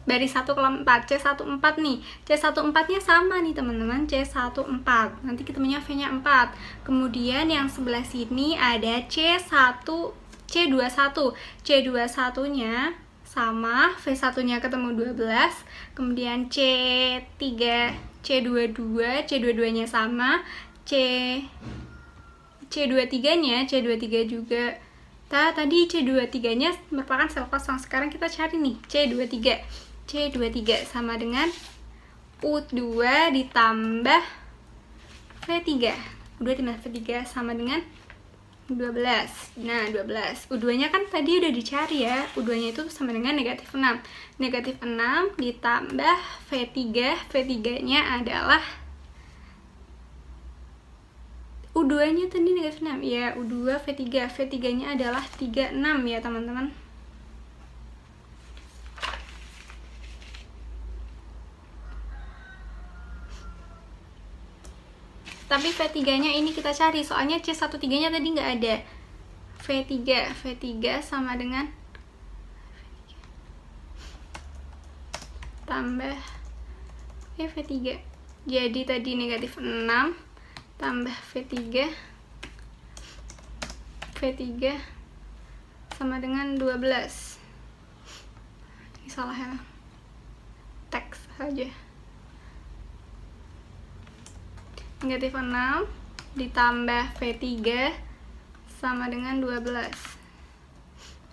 baris 1 ke 4, C14 nih. C14-nya sama nih teman-teman, C14. Nanti ketemunya V-nya 4. Kemudian yang sebelah sini ada C21. C21-nya sama, V1-nya ketemu 12. Kemudian C22-nya sama, C23-nya juga. Tadi C23-nya merupakan sel kosong. Sekarang kita cari nih C23 sama dengan U2 ditambah V3. U2 ditambah V3 sama dengan 12. Nah, 12. U2-nya kan tadi udah dicari ya. U2-nya itu sama dengan negatif 6. Negatif 6 ditambah V3. V3-nya adalah U2-nya tadi negatif 6. Ya, U2 V3. V3-nya adalah 36 ya, teman-teman. Tapi V3-nya ini kita cari, soalnya C13-nya tadi nggak ada. V3 sama dengan tambah V3. Jadi tadi negatif 6 tambah V3 sama dengan 12. Ini salah ya, teks saja. Negatif 6 ditambah V3 sama dengan 12.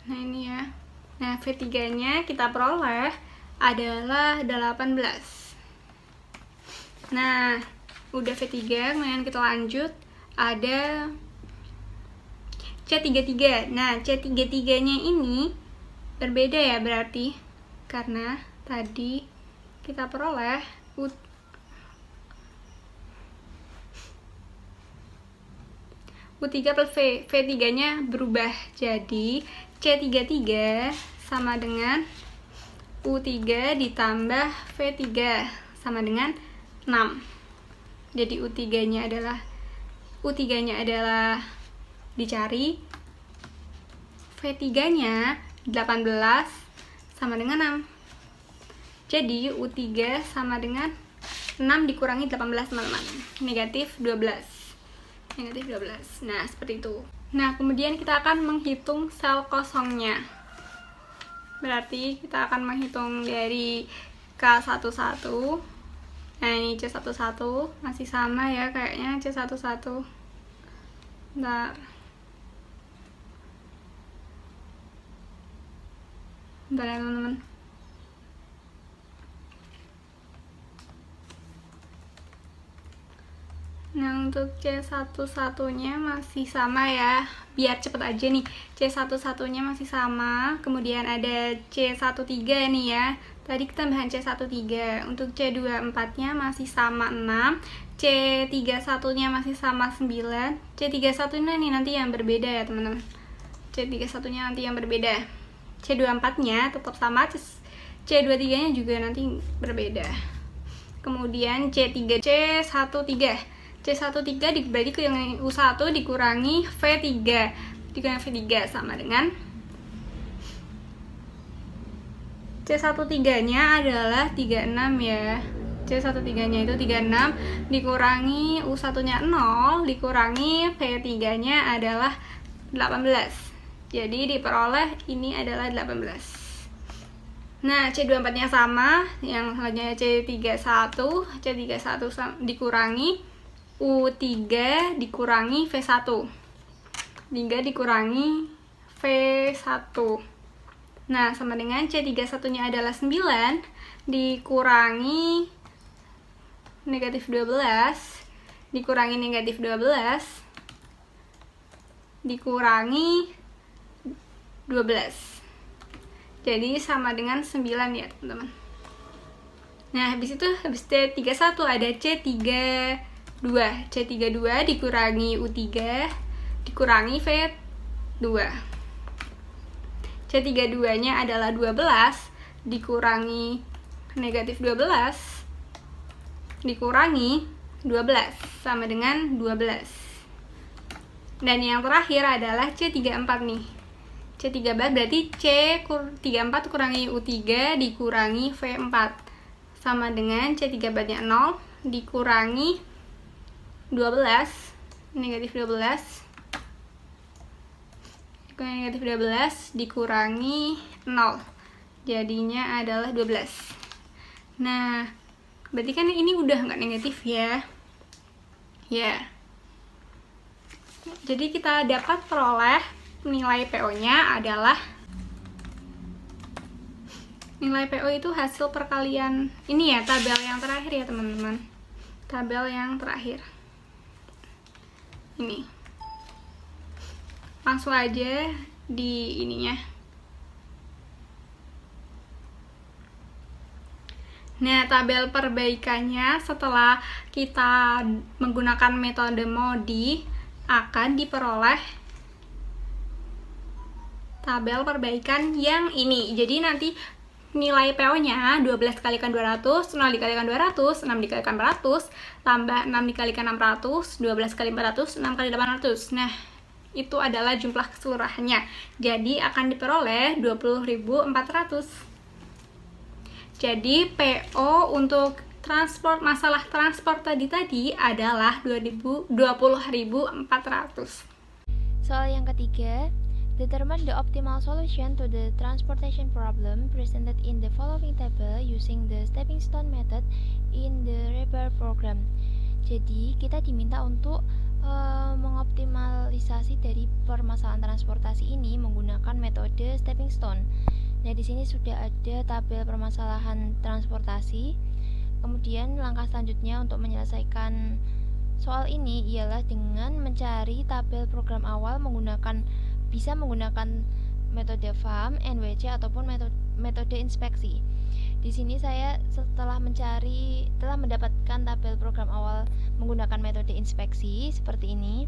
Nah, ini ya. Nah, V3-nya kita peroleh adalah 18. Nah, udah V3, kemudian kita lanjut. Ada C33. Nah, C33-nya ini berbeda ya berarti, karena tadi kita peroleh U3 plus V3-nya berubah jadi C33 sama dengan U3 ditambah V3 sama dengan 6. Jadi U3-nya adalah dicari, V3-nya 18 sama dengan 6. Jadi U3 sama dengan 6 dikurangi 18, teman-teman. Negatif 12. Nah, seperti itu. Nah, kemudian kita akan menghitung sel kosongnya. Berarti kita akan menghitung dari K11. Nah, ini C11 masih sama ya kayaknya, C11. Bentar ya, teman-teman. Nah, untuk C11-nya masih sama ya, biar cepet aja nih. C11-nya masih sama, kemudian ada C13 nih ya. Tadi tambahan C13. Untuk C24-nya masih sama 6, C31-nya masih sama 9. C31-nya nih nanti yang berbeda ya, teman-teman. C31-nya nanti yang berbeda. C24-nya tetap sama, C23-nya juga nanti berbeda. Kemudian C13 dibagi ke yang U1 dikurangi V3 sama dengan C13-nya adalah 36 ya. C13-nya itu 36 dikurangi U1-nya 0 dikurangi V3-nya adalah 18. Jadi diperoleh ini adalah 18. Nah, C24-nya sama, yang selanjutnya C31. C31 dikurangi U3 dikurangi V1. 3 dikurangi V1. Nah, sama dengan C31-nya adalah 9 dikurangi negatif 12 dikurangi negatif 12 dikurangi 12. Jadi sama dengan 9 ya, teman-teman. Nah, habis C31 ada C32. C32 dikurangi U3 dikurangi V2. C32-nya adalah 12 dikurangi negatif 12 dikurangi 12 sama dengan 12. Dan yang terakhir adalah C34 nih. C34 berarti C34 kurangi U3 dikurangi V4 sama dengan C34-nya 0 dikurangi 12 negatif 12 negatif 12 dikurangi 0, jadinya adalah 12. Nah, berarti kan ini udah nggak negatif ya. Jadi kita dapat peroleh nilai PO-nya adalah, nilai PO itu hasil perkalian ini ya, tabel yang terakhir ya teman-teman, tabel yang terakhir ini. Langsung aja di ininya. Nah, tabel perbaikannya setelah kita menggunakan metode MODI akan diperoleh tabel perbaikan yang ini. Jadi nanti nilai PO-nya 12 kalikan 200, 0 dikalikan 200, 6 dikalikan 400, tambah 6 dikalikan 600, 12 kali 400, 6 kali 800. Nah, itu adalah jumlah keseluruhannya. Jadi akan diperoleh 20.400. Jadi PO untuk masalah transport tadi adalah 20.400. Soal yang ketiga, determine the optimal solution to the transportation problem presented in the following table using the stepping stone method in the repair program. Jadi kita diminta untuk mengoptimalisasi dari permasalahan transportasi ini menggunakan metode stepping stone. Nah, di sini sudah ada tabel permasalahan transportasi. Kemudian langkah selanjutnya untuk menyelesaikan soal ini ialah dengan mencari tabel program awal bisa menggunakan metode FAM, NWC ataupun metode inspeksi. Di sini saya telah mendapatkan tabel program awal menggunakan metode inspeksi seperti ini.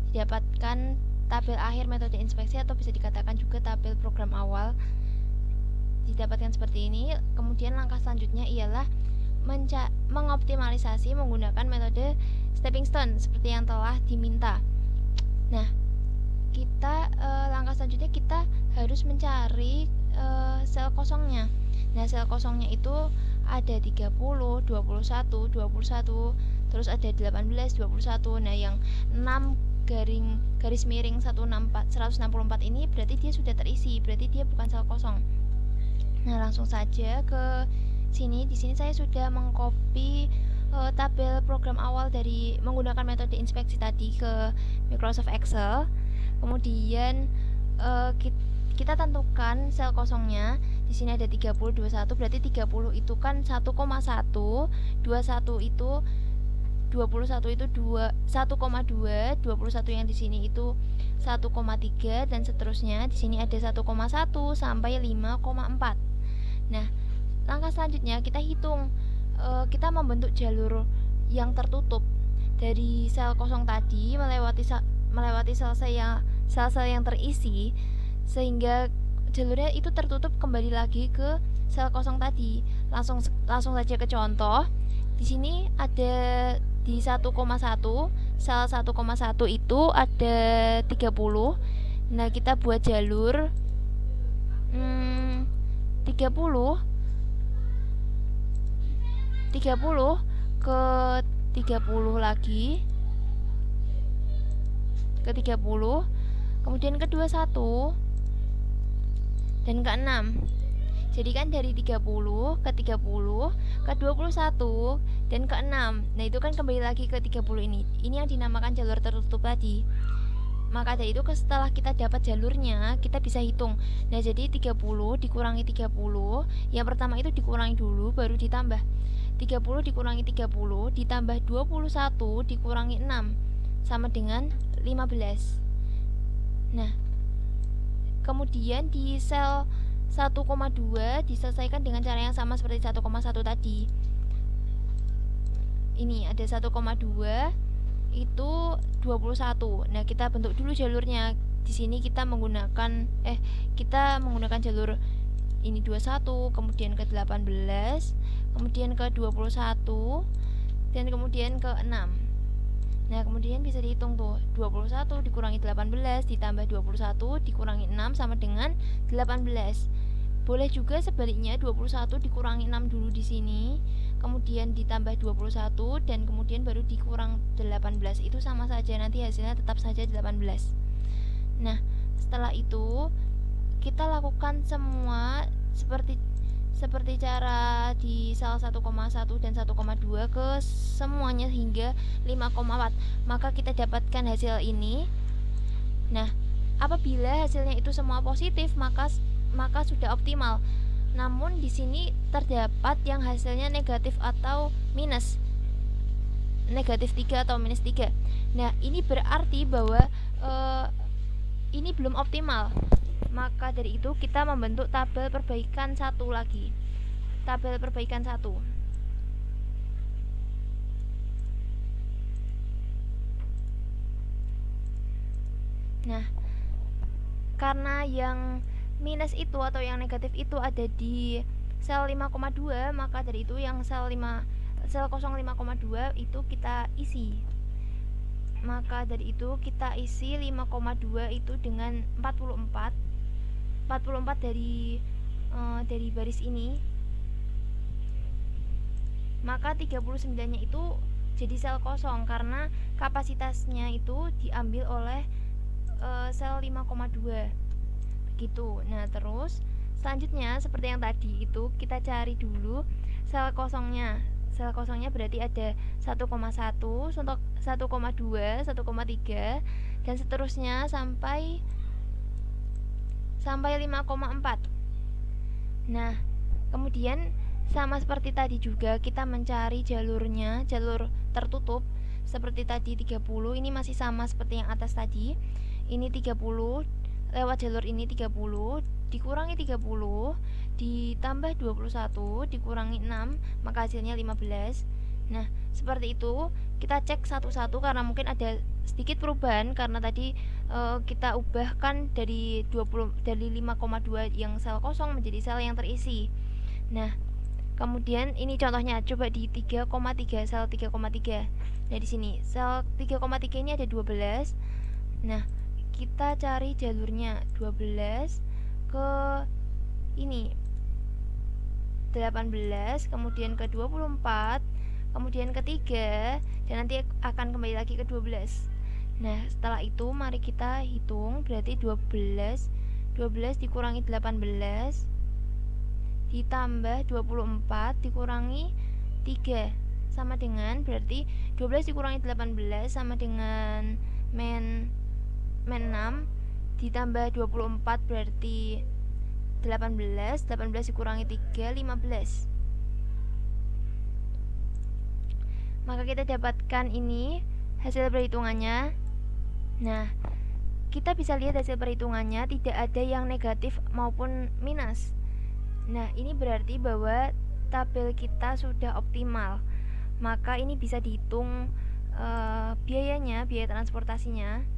Didapatkan tabel akhir metode inspeksi atau bisa dikatakan juga tabel program awal. Didapatkan seperti ini. Kemudian langkah selanjutnya ialah mengoptimalisasi menggunakan metode stepping stone seperti yang telah diminta. Nah, langkah selanjutnya kita harus mencari sel kosongnya. Nah, sel kosongnya itu ada 30, 21, 21, terus ada 18, 21. Nah, yang 6 garis miring 164 ini berarti dia sudah terisi, berarti dia bukan sel kosong. Nah, langsung saja ke sini. Di sini saya sudah mengcopy tabel program awal dari menggunakan metode inspeksi tadi ke Microsoft Excel. Kemudian kita tentukan sel kosongnya. Di sini ada 30, 21, berarti 30 itu kan 1,1, 21 itu 21 itu 1,2, 21 yang di sini itu 1,3 dan seterusnya. Di sini ada 1,1 sampai 5,4. Nah, langkah selanjutnya kita hitung, kita membentuk jalur yang tertutup dari sel kosong tadi melewati sel-sel yang terisi sehingga jalurnya itu tertutup kembali lagi ke sel kosong tadi. Langsung saja ke contoh. Di sini ada di 1,1, sel 1,1 itu ada 30. Nah, kita buat jalur 30 ke 30 lagi, ke 30 kemudian ke 21 dan ke 6. Jadi kan dari 30 ke 30 ke 21 dan ke 6. Nah, itu kan kembali lagi ke 30 ini. Ini yang dinamakan jalur tertutup tadi. Maka dari itu setelah kita dapat jalurnya, kita bisa hitung. Nah, jadi 30 dikurangi 30, yang pertama itu dikurangi dulu baru ditambah. 30 dikurangi 30 ditambah 21 dikurangi 6 sama dengan 15. Nah, kemudian di sel 1,2 diselesaikan dengan cara yang sama seperti 1,1 tadi. Ini ada 1,2 itu 21. Nah, kita bentuk dulu jalurnya. Di sini kita menggunakan jalur ini 21, kemudian ke 18, kemudian ke 21, dan kemudian ke 6. Nah, kemudian bisa dihitung tuh, 21 dikurangi 18 ditambah 21 dikurangi 6 sama dengan 18. Boleh juga sebaliknya, 21 dikurangi 6 dulu di sini, kemudian ditambah 21 dan kemudian baru dikurang 18. Itu sama saja, nanti hasilnya tetap saja 18. Nah, setelah itu kita lakukan semua seperti cara di sel 1,1 dan 1,2 ke semuanya hingga 5,4. Maka kita dapatkan hasil ini. Nah, apabila hasilnya itu semua positif, maka sudah optimal. Namun di sini terdapat yang hasilnya negatif atau minus, negatif 3 atau minus 3. Nah, ini berarti bahwa ini belum optimal. Maka dari itu kita membentuk tabel perbaikan 1 lagi. Tabel perbaikan 1. Nah, karena yang minus itu atau yang negatif itu ada di sel 5,2, maka dari itu yang sel 05,2 itu kita isi. Maka dari itu kita isi 5,2 itu dengan 44 dari baris ini. Maka 39-nya itu jadi sel kosong karena kapasitasnya itu diambil oleh sel 5,2 begitu. Nah, terus selanjutnya seperti yang tadi itu kita cari dulu sel kosongnya. Sel kosongnya berarti ada 1,1, 1,2, 1,3 dan seterusnya sampai 5,4. Nah, kemudian sama seperti tadi juga kita mencari jalurnya, jalur tertutup seperti tadi 30. Ini masih sama seperti yang atas tadi. Ini 30 lewat jalur ini 30 dikurangi 30 ditambah 21 dikurangi 6, maka hasilnya 15. Nah, seperti itu kita cek satu-satu karena mungkin ada sedikit perubahan karena tadi kita ubahkan dari 5,2 yang sel kosong menjadi sel yang terisi. Nah, kemudian ini contohnya, coba di 3,3, sel 3,3. Nah, di sini sel 3,3 ini ada 12. Nah, kita cari jalurnya 12 ke ini 18, kemudian ke 24, kemudian ke 3, dan nanti akan kembali lagi ke 12. Nah, setelah itu mari kita hitung, berarti 12 dikurangi 18 ditambah 24 dikurangi 3 sama dengan, berarti 12 dikurangi 18 sama dengan men 6 ditambah 24 berarti 18 dikurangi 3, 15. Maka kita dapatkan ini hasil perhitungannya. Nah, kita bisa lihat hasil perhitungannya tidak ada yang negatif maupun minus. Nah, ini berarti bahwa tabel kita sudah optimal. Maka ini bisa dihitung biayanya, biaya transportasinya.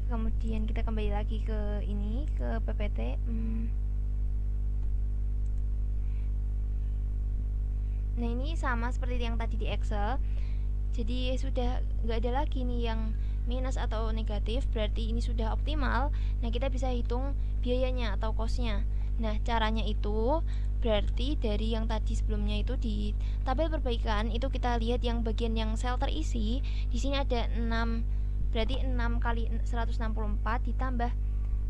Kemudian kita kembali lagi ke ini, ke PPT. Nah, ini sama seperti yang tadi di Excel. Jadi sudah nggak ada lagi nih yang minus atau negatif, berarti ini sudah optimal. Nah, kita bisa hitung biayanya atau cost-nya. Nah, caranya itu berarti dari yang tadi sebelumnya itu di tabel perbaikan itu kita lihat yang bagian yang sel terisi. Di sini ada 6 berarti 6 kali 164 ditambah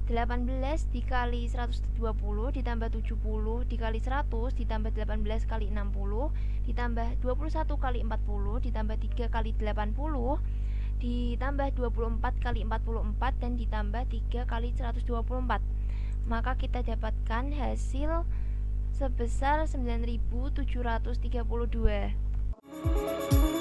18 dikali 120 ditambah 70 dikali 100 ditambah 18 kali 60 ditambah 21 kali 40 ditambah 3 kali 80 ditambah 24 kali 44 dan ditambah 3 kali 124. Maka kita dapatkan hasil sebesar 9.732.